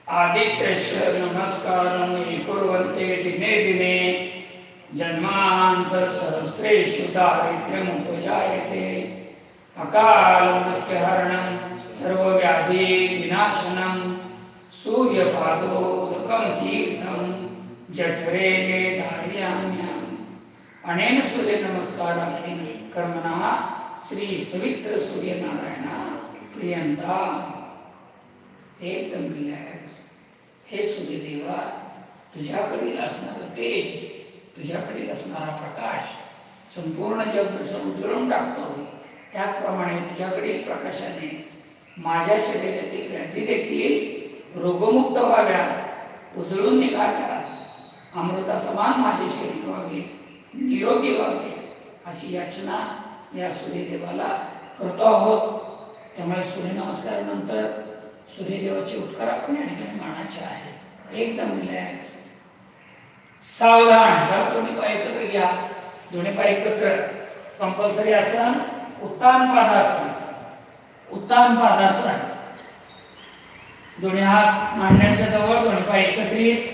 आदित्यस्य नमस्कारं ये कुर्वन्ते दिने दिने जन्मांतर सहस्रेषु दारिद्र्यमुपजायते. अकाल मृत्युहरणं सर्वव्याधि विनाशनं सूर्यपादोदकं तीर्थं जठरे धारयाम्यहम्. अनेन सूर्य नमस्काराखेन कर्मणः श्री सवित्र सूर्यनारायण प्रियंता. एकदम रिलॅक्स. हे सूर्यदेवा, तुझ्याकडील असणारं तेज, तुझ्याकडील असणारा प्रकाश संपूर्ण जग जसं उजळून टाकतो, त्याचप्रमाणे तुझ्याकडील प्रकाशाने माझ्या शरीरातील व्याधी देखील रोगमुक्त व्हाव्यात, उजळून निघाव्यात, अमृतासमान माझे शरीर व्हावे, निरोगी व्हावे, अशी याचना या सूर्यदेवाला करतो आहोत. त्यामुळे सूर्यनमस्कारानंतर सूर्यदेवाचे उपकार आपण या ठिकाणी मानायचे आहे. एकदम रिलॅक्स. सावधान. जरा दोन्ही पाय एकत्र घ्या, दोन्ही पाय एकत्र. कंपल्सरी आसन उत्तान पादासन. उत्तान पादासन. दोन्ही हात मांड्यांच्या जवळ, दोन्ही पाय एकत्रित.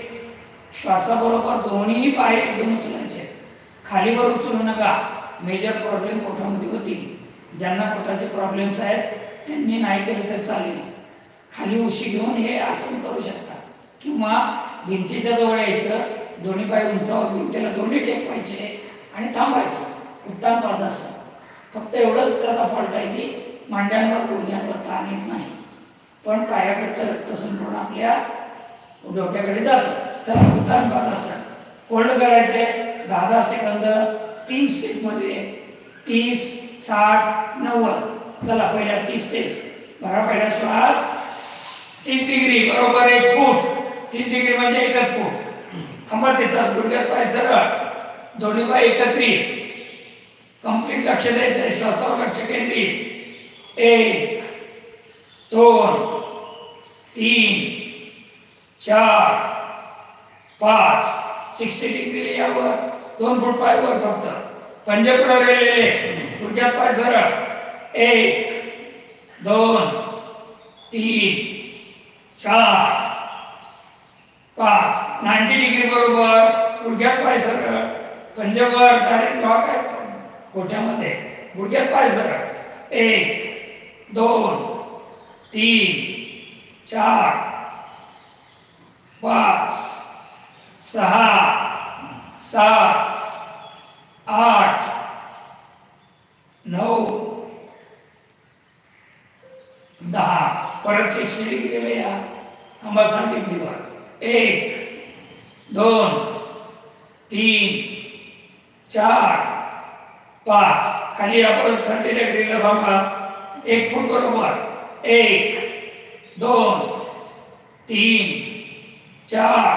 श्वासाबरोबर दोन्ही पाय एकदम उचलायचे. खालीवर उचलू नका. मेजर प्रॉब्लेम पोटामध्ये होतील. ज्यांना पोटाचे प्रॉब्लेम्स आहेत त्यांनी नाही केले तर चालेल. खाली उशी घेऊन हे आसन करू शकता किंवा भिंतीच्या जवळ यायचं, दोन्ही पाय उंचावर, भिंतीला दोन्ही टेकवायचे आणि थांबायचं. उत्तान पादासन. फक्त एवढंच त्याचा फॉल्ट आहे की मांड्यांवर, गुडघ्यांवर ताण येत नाही, पण पायाकडचं रक्त संपूर्ण आपल्या डोक्याकडे जातं. चला, उत्तान पादासन. होल्ड करायचे 10-10 सेकंद 3 स्टेपमध्ये. 30, 60, 90. चला, पहिल्या 30 स्टेप. भरा पहिला श्वास. 30 डिग्री बरोबर 1 फूट. 30 डिग्री म्हणजे 1 फूट. खांबात येतात, गुडघ्यात पाय सरळ, दोन्ही पाय एकत्रित. कंप्लीट लक्ष द्यायचं, श्वासावर लक्ष केंद्रित. 1, 2, 3, 4, 5. 60 डिग्री यावर 2 फूट पाय वर फक्त. पंजे पुढे राहिलेले, गुडघ्यात पाय सरळ. 1, 2, 3, 4, 5. 90 डिग्री बरोबर. गुडघ्यात पाय सरळ, पंजावर डायरेक्ट लॉक आहे गोठ्यामध्ये. गुडघ्यात पाय सरळ. 1, 2, 3, 4, 5, 6, 7, 8, 9, परत 60 डिग्रीला या. थांबा 60 डिग्रीवर. 1 2 3 4 5. खाली या परत 30 डिग्रीला थांबा. 1 फूट बरोबर. 1 2 3 4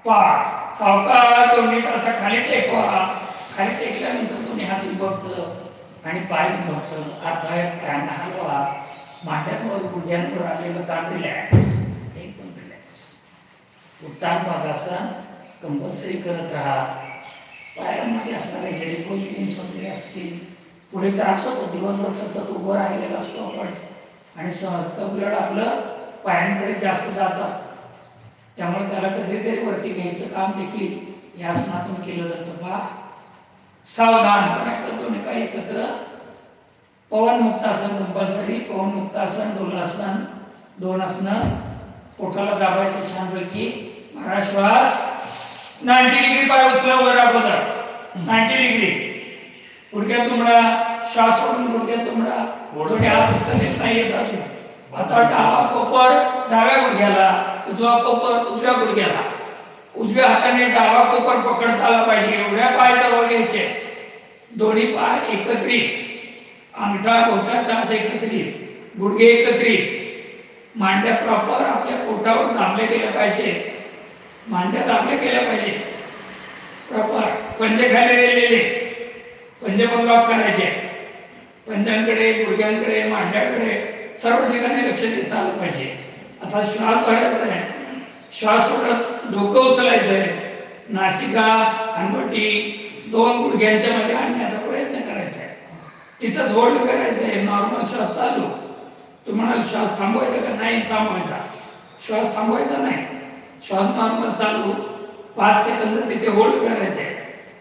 5. सावकाश 2 मिनिटाचा खाली टेकवा. खाली टेकल्यानंतर दोन्ही हात विभक्त आणि पाय विभक्त. अर्धा एक कांदा हलवा. मांड्यांवर गुडघ्यांवर आलेलं ताण रिलॅक्स. एकदम रिलॅक्स. उत्तान पादासन कंपल्सरी करत राहा. पायांमध्ये असणारे व्हेरिकोज व्हेन्स वगैरे असतील. पुढे त्रास होतो. दिवसभर सतत उभं राहिलेलं असतो आपण आणि सारखं ब्लड आपलं पायांकडे जास्त जात असतं. त्यामुळे त्याला कधीतरी वरती घ्यायचं काम देखील या आसनातून केलं जातं. पहा सावधानपणे आपलं दोन्ही पाय एकत्र. पवन मुक्तासन कंपल्सरी. पवन मुक्तासन, डोलासन, 2 आसनं. पोटाला दाबायचे छानपैकी. भरा श्वास. 90 डिग्री पाय उचला वर अगोदर. 90 डिग्री. गुडघ्यात तुमडा. श्वास सोडून गुडघ्यात तुमडा. दोन्ही हात उचलले नाहीयेत अजून. आता डावा कोपर डाव्या गुडघ्याला, उजवा कोपर उजव्या गुडघ्याला. उजव्या हाताने डावा कोपर पकडता आला पाहिजे एवढ्या पाय जवळ घ्यायचे. दोन्ही पाय एकत्रित. अंगठा बोटा टाच एकत्रित. गुडघे एकत्रित. मांड्या प्रॉपर आपल्या पोटावर दाबले गेल्या पाहिजे. मांड्या दाबले गेल्या पाहिजे प्रॉपर. पंजे खाली रेलेले. पंजे पण लॉक करायचे. पंजांकडे, गुडघ्यांकडे, मांड्याकडे सर्व ठिकाणी लक्ष देता आलं पाहिजे. आता श्वास भरायचा आहे. श्वास सोडत डोकं उचलायचं आहे. नासिका हनवटी 2 गुडघ्यांच्या मध्ये आणण्याचा प्रयत्न करायचा आहे. तिथंच होल्ड करायचं आहे. नॉर्मल श्वास चालू. तुम्हाला श्वास थांबवायचा का नाही? थांबवायचा. श्वास थांबवायचा नाही. श्वास नॉर्मल चालू. 5 सेकंद तिथे होल्ड करायचे.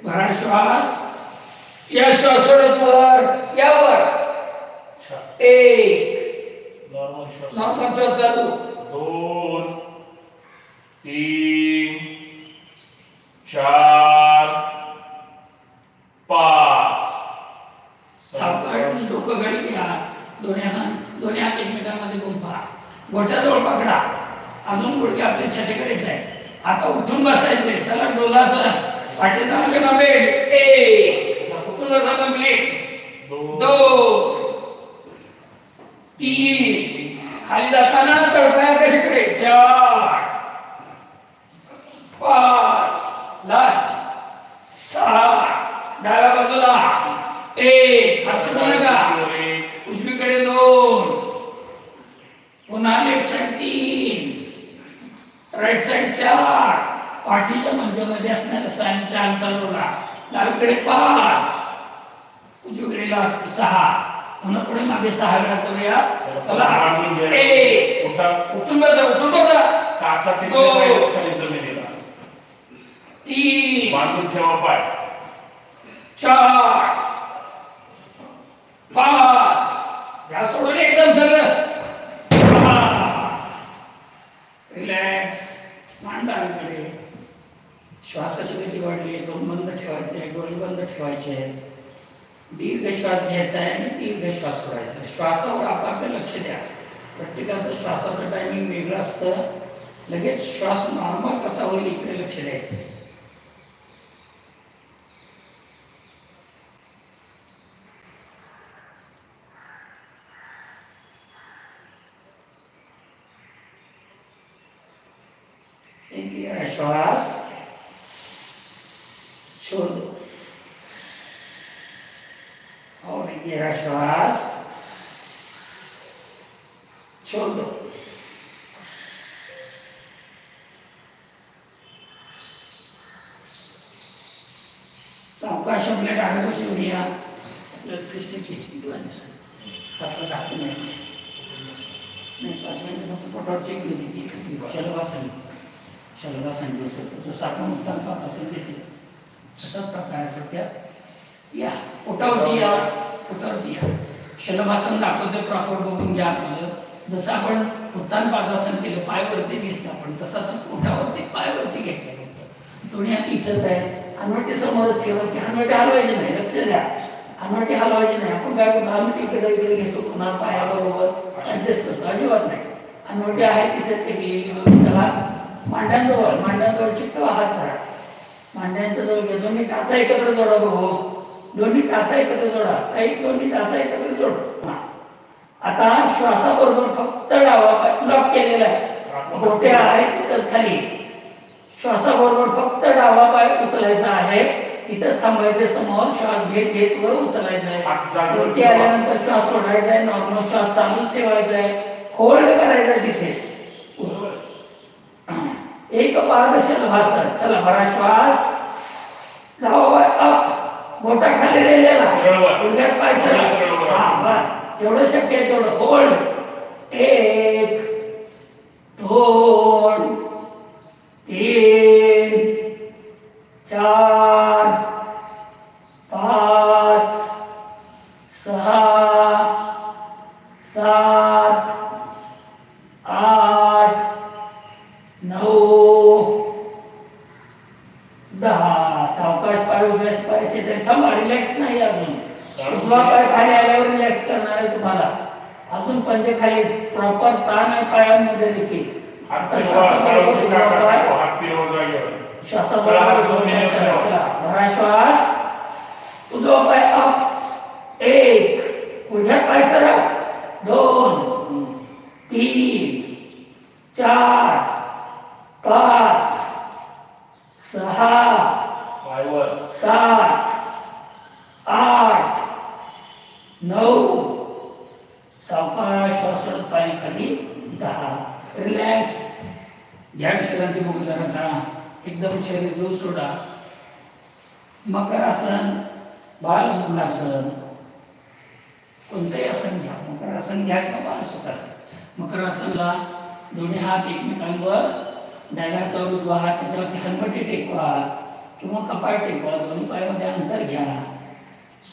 भरा श्वास. या श्वास सोडत वर यावर. 1 नॉर्मल श्वास चालू. 2 3 4 5. सावकाश डोकं खाली घ्या. दोन्ही हात एकमेकांमध्ये गुंफा. गोट्याजवळ पकडा. अजून गुडघे आपल्या छातीकडेच आहे. आता उठून बसायचे. त्याला डोलासन. पाठीचा अंगठा बेड. 1 उठून बसा कंप्लीट. 2 3 खाली जाताना तळपाया कशाकडे. 4 5 लास्ट 6 डाव्या बाजूला 1 हात सोडू नका. उजवीकडे 2 पुन्हा लेफ्ट साइड 3 राईट साइड 4 पाठीच्या मध्यमध्ये असणाऱ्या सायांच्या हालचाल बघा. डावीकडे 5 उजवीकडे लास्ट 6 पुन्हा पुढे मागे 6 वेळा करूया. चला 1 उठून बसा. उठून बसा. काचा टेकले खाली जमिनीला. 3 बांधून ठेवा पाय. 4 5 या सोडून एकदम सरळ. रिलॅक्स. मांडाकडे. श्वासाची गती वाढली. तोंड बंद ठेवायचे. डोळे बंद ठेवायचे. दीर्घ श्वास घ्यायचा आहे आणि दीर्घ श्वास सोडायचा. श्वासावर आपापलं लक्ष द्या. प्रत्येकाचं श्वासाचं टायमिंग वेगळं असतं. लगेच श्वास नॉर्मल कसा होईल इकडे लक्ष द्यायचं. एक गहरा श्वास छोड़ दो और एक गहरा श्वास छोड़ दो. सावकाश आपल्या डाव्या बाजूला या. आपल्याला फिस्टी खिचकी दिवायचं. हाताला टाकून नाही. 5 मिनिट पोटावर चेक केली. शलभासन. शलभासन जो साखर उत्तान पाहत असेल तिथे सतत प्रकार थोडक्यात या. पोटावरती या. पोटावरती या. शलभासन दाखवते प्रॉपर बघून घ्या. आपलं जसं आपण उत्तान पादासन केलं पायवरती घेतलं आपण तसं तर पोटावरती पायवरती घ्यायचं. दोन्ही हात इथंच आहे. हनवटी समोरच ठेवायची. हनवटी हलवायची नाही. लक्ष द्या. अनवाटी हलवायची नाही. आपण काय करतो अनवाटी इकडे इकडे घेतो पुन्हा पायाबरोबर ऍडजस्ट करतो, अजिबात नाही. अनवाटी आहे तिथेच टेकलेली त्याला मांड्यांजवळ चिकटवा हात धरा. मांड्यांच्या जवळ घ्या. दोन्ही टाचा एकत्र जोडा बघू. दोन्ही टाचा एकत्र जोडा. काही दोन्ही टाचा एकत्र जोड. आता श्वासाबरोबर फक्त डावा पाय लॉक केलेला आहे. घोटे आहे तिथंच खाली. श्वासाबरोबर फक्त डावा पाय उचलायचा आहे. तिथंच थांबायचे. समोर श्वास घेत घेत वर उचलायचा आहे. घोटे आल्यानंतर श्वास सोडायचा आहे. नॉर्मल श्वास चालूच ठेवायचा आहे. होल्ड करायचा तिथे. एक पारदर्शक भाषण. चला भरा श्वास. डावा अप. मोठा खाली रेलेला गुडघ्यात पाय सरळ. जेवढं शक्य आहे तेवढं होल्ड. 1 2 3 4 5 6 7 8 9 10. सावकाश पाय उभ्या पायाचे तरी थांबा. रिलॅक्स नाही अजून. उजवा पाय खाली आल्यावर रिलॅक्स करणार आहे तुम्हाला. अजून पंजे खाली प्रॉपर ताण आहे पायांमध्ये देखील. भरा श्वास. उजवा पाय अप. 1 उजव्या पाय सरळ. 2 3 4 5 6 7 8 9. सावकाश श्वास सोडत पाणी खाली. 10. रिलॅक्स. घ्या विश्रांती. बघू जरा आता एकदम शरीर दूर सोडा. मकरासन, बालसुखासन, कोणतेही आसन घ्या. मकरासन घ्या किंवा बालसुखासन. मकरासनला दोन्ही हात एकमेकांवर, डाव्या हातावर उजवा हात, त्याच्यावरती हनवटी टेकवा किंवा कपाळ टेकवा. दोन्ही पायामध्ये अंतर घ्या.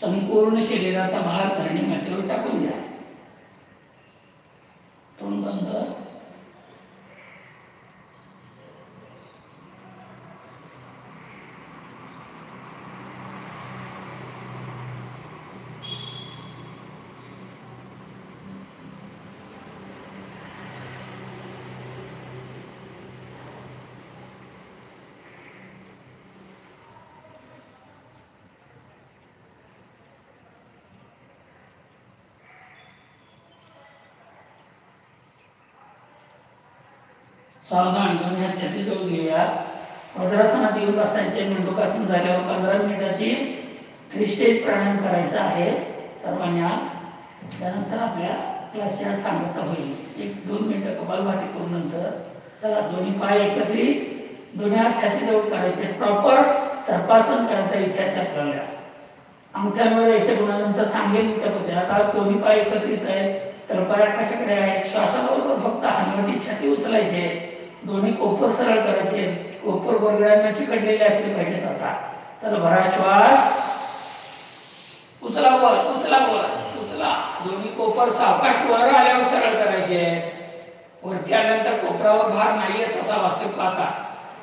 संपूर्ण शरीराचा भार धरणी मातीवर टाकून द्या. तोंड बंद. सावधान. दोन्ही हात छातीजवळ घेऊया. वज्रासनात येऊन बसायचे. मेंढूकासन झाल्यावर 15 मिनिटाची 3 स्टेज प्राणायाम करायचा आहे सर्वांनी आज. त्यानंतर आपल्या क्लासच्या सांगता होईल. 1-2 मिनिटं कपालभाती करून नंतर चला दोन्ही पाय एकत्रित, दोन्ही हात छातीजवळ करायचे. प्रॉपर सर्पासन करायचा इथे आपल्याला. अंगठ्यांवर यायचे गुणानंतर सांगेल त्या पद्धतीने. आता दोन्ही पाय एकत्रित आहेत. तर पाय आकाशाकडे आहेत. श्वासाबरोबर फक्त हनवटी छाती उचलायचे. दोन्ही कोपर सरळ करायचे. कोपर बरगड्यांना चिकटलेले असले पाहिजेत. आता तर भरा श्वास. उचला वर, उचला वर, उचला. दोन्ही कोपर सावकाश वर आल्यावर सरळ करायचे. वरती आल्यानंतर कोपरावर भार नाहीये तसा वास्तविक पाहता.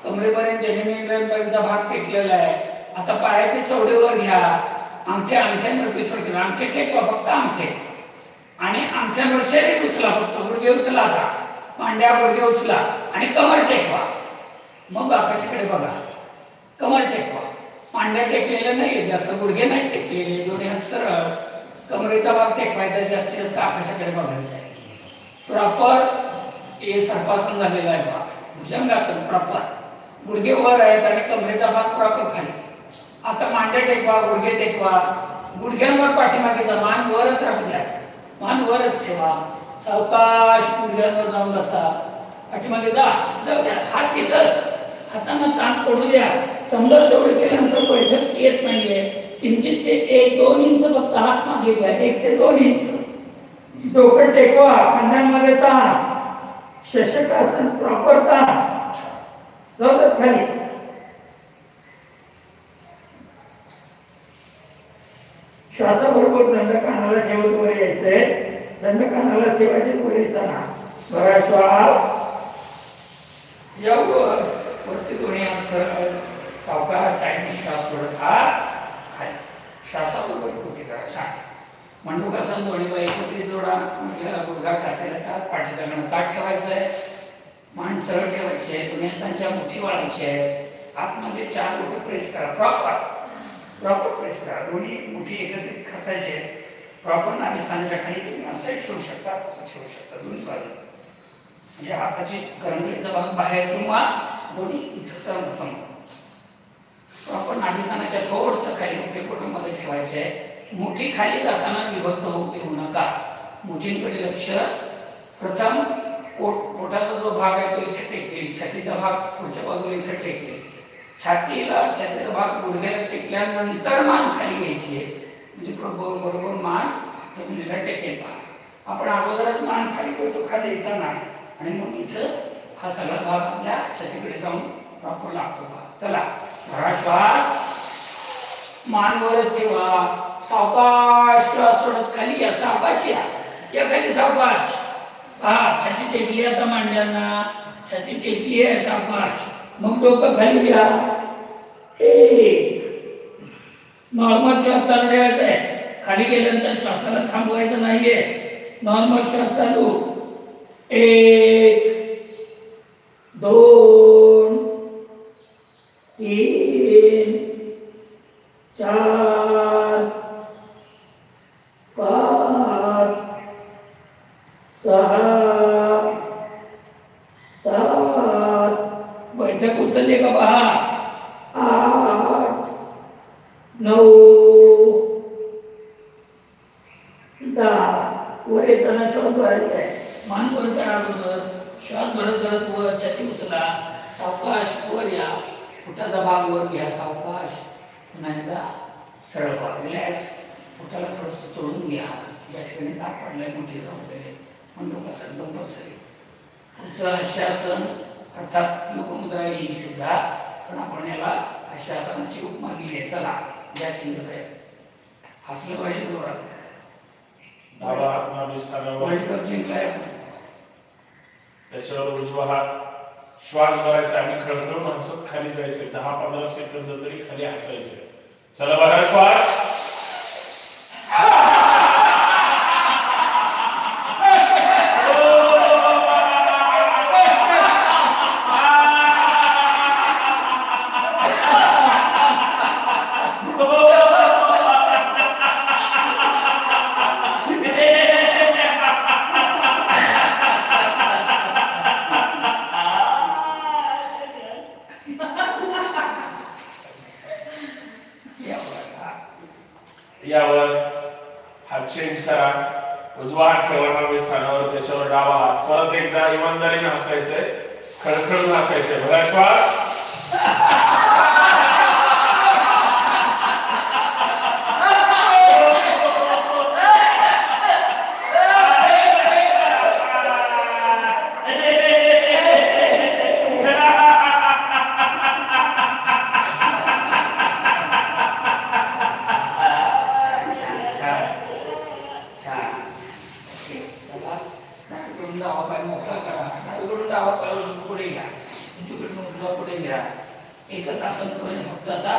कमरेपर्यंत जननेंद्रियांपर्यंतचा भाग टेकलेला आहे. आता पायाचे चवडे वर घ्या. अंगठ्यांवर पिथोड केला. अंगठे टेकवा फक्त अंगठे. आणि अंगठ्यांवर शरीर उचला फक्त. गुडघे उचला. आता मांड्या गुडघे उचला आणि कमर टेकवा. मग आकाशाकडे बघा. कमर टेकवा. मांड्या टेकलेल्या नाहीये जास्त. गुडघे नाही टेकलेले. दोन्ही हात सरळ. कमरेचा भाग टेकवायचा. जास्तीत जास्त आकाशाकडे बघायचं आहे. प्रॉपर हे सर्पासन झालेलं आहे बघा. भुजंगासन प्रॉपर. गुडघे वर आहेत आणि कमरेचा भाग प्रॉपर खाली. आता मांड्या टेकवा. गुडघे टेकवा. गुडघ्यांवर पाठीमागे जा. मान वरच राहू द्या. मान वरच ठेवा. सावकाश गुडघ्यांवर जाऊन बसा. पाठीमागे जाऊ द्या. हात तिथंच. हातांना ताण पडू द्या. समजा तेवढे केल्यानंतर बैठक येत नाहीये. किंचितचे 1-2 इंच फक्त हात मागे घ्या. 1 ते 2 इंच. डोकं टेकवा. खांद्यांमध्ये ताण. शशकासन प्रॉपर ताण. जाऊ द्या खाली. श्वासाबरोबर दंड कानाला ठेवत वर यायचंय. दंड कानाला ठेवायचे वर येताना. बघा श्वास. यावर वरती दोन्ही हात सरळ. सावकाश साईडने श्वास सोडत हात खाली. श्वासाबरोबर कृती करा. छान. मंडूकासन दोन्ही पाय एकत्रित जोडा. म्हणजे गुडघा टाचायला ताट, पाठीचा गणा ताट ठेवायचा आहे. मान सरळ ठेवायची आहे. दोन्ही हातांच्या मुठी वाळायची आहे. आतमध्ये 4 बोटं प्रेस करा. प्रॉपर प्रेस करा. दोन्ही मुठी एकत्रित खेचायचे. प्रॉपर नाभिस्थानाच्या खाली तुम्ही असं ठेवू शकता, असं ठेवू शकता दोन्ही बाजू. म्हणजे हाताची करंगळीचा भाग बाहेर किंवा दोन्ही इथं समोर. प्रॉपर नाभिस्थानाच्या थोडंसं खाली मोठे पोटामध्ये ठेवायचे आहे. मुठी खाली जाताना विभक्त होऊ देऊ नका. मुठींकडे लक्ष. प्रथम पोटाचा जो भाग आहे तो इथे टेकेल. छातीचा भाग पुढच्या बाजूला इथे टेकेल. छातीचा भाग गुडघ्याला टेकल्यानंतर मान खाली घ्यायची आहे. म्हणजे बरोबर मान जमिनीला टेकेल. आपण अगोदरच मान खाली करतो खाली येताना आणि मग इथं हा सगळा भाग आपल्या छातीकडे जाऊन प्रॉपर लागतो. चला, भरा श्वास. मान वरच ठेवा. सावकाश श्वास सोडत खाली या. सावकाश या खाली सावकाश. छाती टेकली आता मांड्यांना. छाती टेकली आहे. सावकाश. मग डोकं खाली घ्या. नॉर्मल श्वास चालू ठेवायचा आहे. खाली गेल्यानंतर श्वासाला थांबवायचं नाहीये. नॉर्मल श्वास चालू. 1 2 3 4 5 6 7. बैठक उचलली का पहा. 8 9 10. वर येताना श्वास भरायचा आहे. मान वर करा. अगोदर श्वास भरत वर. छाती उचला. सावकाश वर या. पोटाचा भाग वर घ्या. सावकाश. पुन्हा एकदा सरळ व्हा. रिलॅक्स. पोटाला थोडंसं चोळून घ्या. ज्या ठिकाणी ताप पडलाय मोठी वगैरे मंडूकासन कंपल्सरी. पुढचं हस्यासन अर्थात योगमुद्रा ही सुद्धा, पण आपण याला हस्यासनाची उपमा दिली आहे. चला या शिंदे साहेब हसलं पाहिजे जोरात. डावा हात नाभिस्थानावर. World cup जिंकलाय. त्याच्यावर उजवा हात. श्वास भरायचा आणि खळखळून हसत खाली जायचे. 10-15 सेकंद तरी खाली हसायचे. चला भरा श्वास. यावर हात चेंज करा. उजवा हात ठेवा नाभिस्थानावर. त्याच्यावर डावा हात. परत एकदा इमानदारीने हसायचंय. खळखळून हसायचंय. भरा श्वास. एकच आसन करून फक्त आता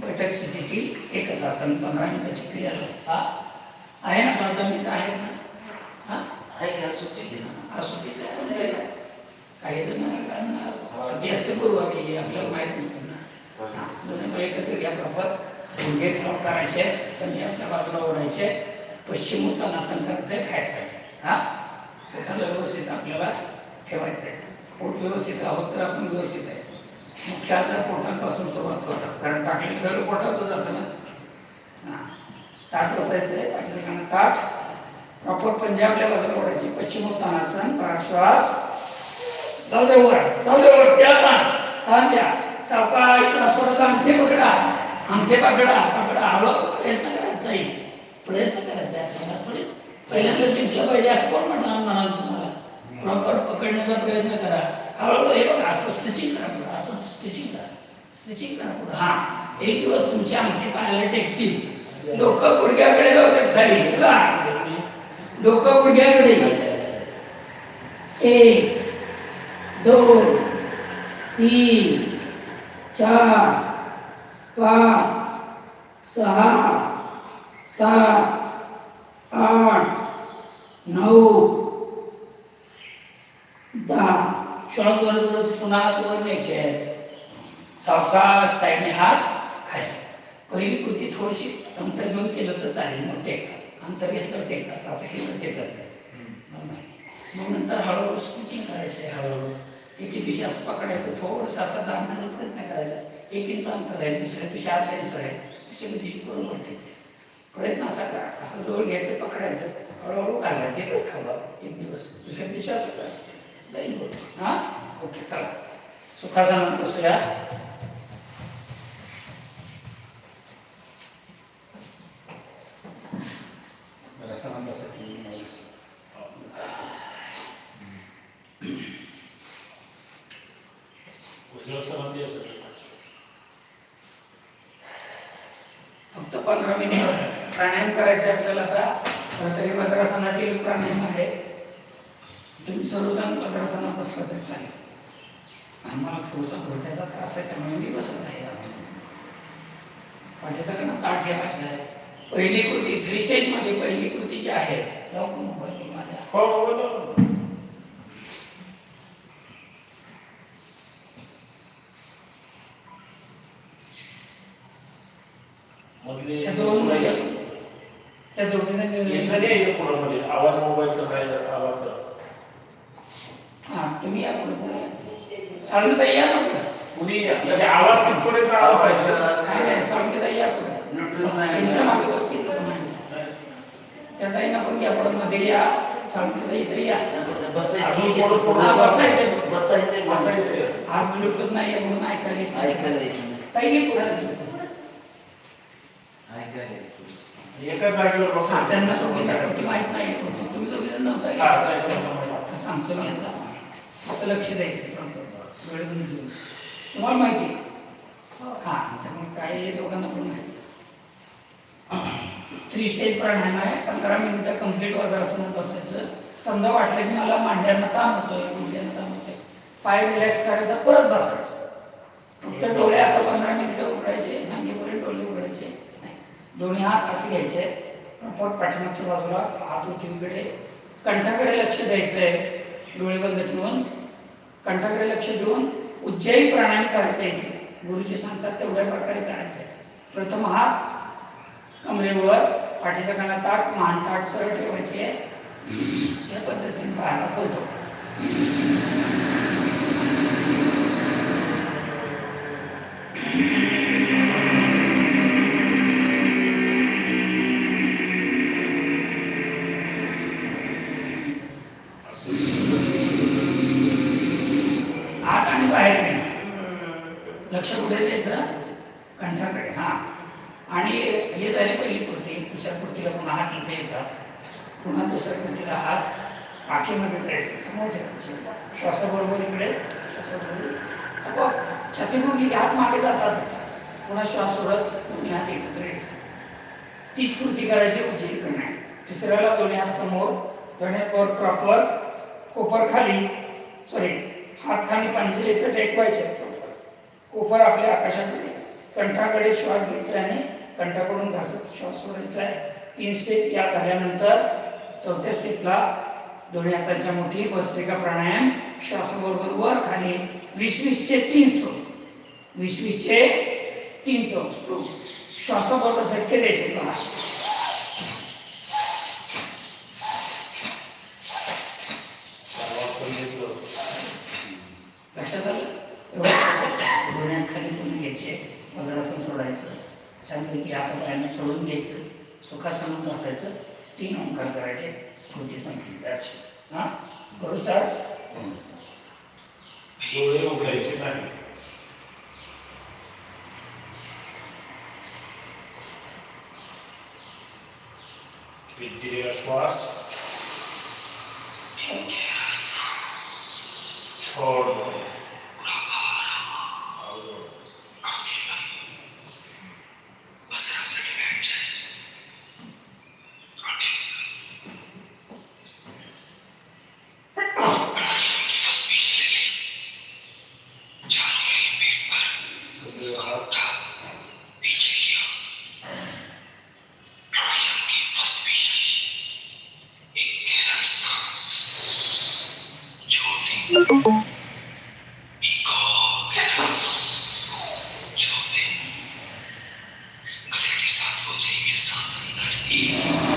बैठक स्थितीतील एकच आसन 15 मिनिटाची क्रिया आहे ना. 15 मिनिटं आहेत ना. आहे का? सुट्टीची ना. सुट्टीची आहे. काही जण व्यस्त करू आम्ही. आपल्याला माहीत नसतं ना. दोन्ही एकत्र घ्या. प्रॉपर गुडघे फ्लॉप करायचे. त्यांच्या आपल्या बाजूला ओढायचे. पश्चिम उत्तानासन करायचं आहे. फॅटसाठी. पोटाला व्यवस्थित आपल्याला ठेवायचं आहे. पोट व्यवस्थित आहोत तर आपण व्यवस्थित आहे. मुख्य आजार पोटांपासून सुरुवात होतात. कारण टाकलेलं सगळं पोटातच जातं ना. ताट बसायचं आहे. पाठीला ताट. प्रॉपर पंजा आपल्या बाजूला ओढायची. पश्चिम उत्तानासन. श्वास जाऊ दे वर. त्या ताण द्या. सावकाश श्वास सोडत अंगठे पकडा. हळूहळू प्रयत्न करायचा आहे. आपल्याला थोडी पहिल्यांदा जिंकलं पाहिजे असं कोण म्हणाल तुम्हाला. प्रॉपर पकडण्याचा प्रयत्न करा. हळूहळू हे बघा असं स्ट्रेचिंग करा. असं स्ट्रेचिंग करा पुढे. एक दिवस तुमच्या अंगठी पायाला टेकतील. डोकं गुडघ्याकडे जाऊ दे खाली. चला डोकं गुडघ्याकडे. 1 2 3 4 5 6 7 8 9 10 श्वास भरत पुन्हा हात वर न्यायचे आहेत सावकाश साईडने हात खाली पहिली कृती थोडीशी अंतर घेऊन केलं तर चालेल मग टेकतात अंतर घेतलं टेकतात असं केलं टेकत मग नंतर हळूहळू स्टिचिंग करायचं हळूहळू एके दिवशी असं पकडायचं थोडंसं असं दाबण्याचा प्रयत्न करायचा 1 इंच अंतर आहे दुसऱ्या दिवशी अर्धा इंच आहे तिसऱ्या दिवशी बरोबर टेकते प्रयत्न असा करा असं जवळ घ्यायचं पकडायचं हळूहळू घालायचं एकच खावा एक दिवस दुसऱ्या दिवशी असं करा जाईल बोल हां ओके चला सुखासनात बसूया फक्त 15 मिनिट प्राणायाम करायचे आपल्याला आता तरी वज्रासनातील प्राणायाम आहे तुम्ही सर्वजण वज्रासनात बसला तरी चालेल आम्हाला थोडासा घोट्याचा त्रास आहे त्यामुळे मी बसत आहे पाठीचा ताट ठेवायचं आहे पहिली कृती 3 स्टेजमध्ये पहिली कृती जी आहे मोबाईल माझ्या हो त्या दोघींनी आवाज मोबाईलचा काय आवाज हां तुम्ही या पुढे चालू तर या ना कुणी म्हणजे आवाज तिथपर्यंत आला पाहिजे काय नाही सांगते ताई या पुढे तुमच्या मागे बसतील त्या ताईंना पण घ्या पुढे मध्ये या सांगते ताई इथे या बसायचं आज ब्लूटूथ नाही म्हणून ऐकायला ताई पुढे एकाच जागेवर बसा त्यांना सोबत माहित नाही तुम्ही दोघी जण नव्हता सांगतो मी आता लक्ष द्यायचं वेळ तुम्हाला माहिती हां त्यामुळे काय दोघांना पण नाही 3 स्टेज प्राणायाम आहे 15 मिनिटं कंप्लीट वज्रासनात बसायचं समजा वाटलं की मला मांड्यांना ताण होतोय गुडघ्यांना ताण होतोय पाय रिलॅक्स करायचा परत बसायचं फक्त डोळे आता 15 मिनिटं उघडायचे नांगेपर्यंत डोळे उघडायचे दोन्ही हात असे घ्यायचे पोट पाठीमागच्या बाजूला हात उजवीकडे कंठाकडे लक्ष द्यायचं आहे डोळे बंद ठेवून कंठाकडे लक्ष देऊन उज्जयी प्राणायाम करायचं इथे गुरुजी सांगतात तेवढ्या प्रकारे करायचं आहे प्रथम हात कमरेवर पाठीच्या काना ताट मान ताट सरळ ठेवायचे या पद्धतीने पाहायला करतो आत आणि बाहेर नाही लक्ष कुठे द्यायचं कंठाकडे हां आणि हे झाली पहिली कृती दुसऱ्या कृतीला पुन्हा हात इथे येतात पुन्हा दुसऱ्या कृतीला हात पाठीमध्ये द्यायचे समोर ठेवायचे श्वासाबरोबर इकडे श्वासाबरोबर छाती मुरली की हात मागे जातातच पुन्हा श्वास सोडत दोन्ही हात एकत्र येतात तीच कृती करायची उजवीकडे तिसऱ्याला दोन्ही हात समोर दोन्ही हात प्रॉपर कोपर खाली सॉरी हात खाली पांजे इथे टेकवायचे कोपर आपल्या आकाशाकडे कंठाकडे श्वास घ्यायचा आणि कंठाकडून घासत श्वास सोडायचा आहे 3 स्टेप या झाल्यानंतर 4थ्या स्टेपला दोन्ही हातांच्या मुठी भस्त्रिका प्राणायाम श्वासाबरोबर वर खाली 20-20 चे 3 स्ट्रोक 20-20 चे 3 स्ट्रोक श्वासाबरोबर झटके द्यायचे बघा लक्षात आलं एवढं दोन्ही खाली पुन्हा घ्यायचे वज्रासन सोडायचं छानपैकी हात पायांना चढून घ्यायचं सुखासनात बसायचं 3 ओंकार करायचे कृती संपली हां करू स्टार्ट डोळे उघडायचे नाही श्वास छोड़ दो गले के साथ हो जाएंगे सांस अंदर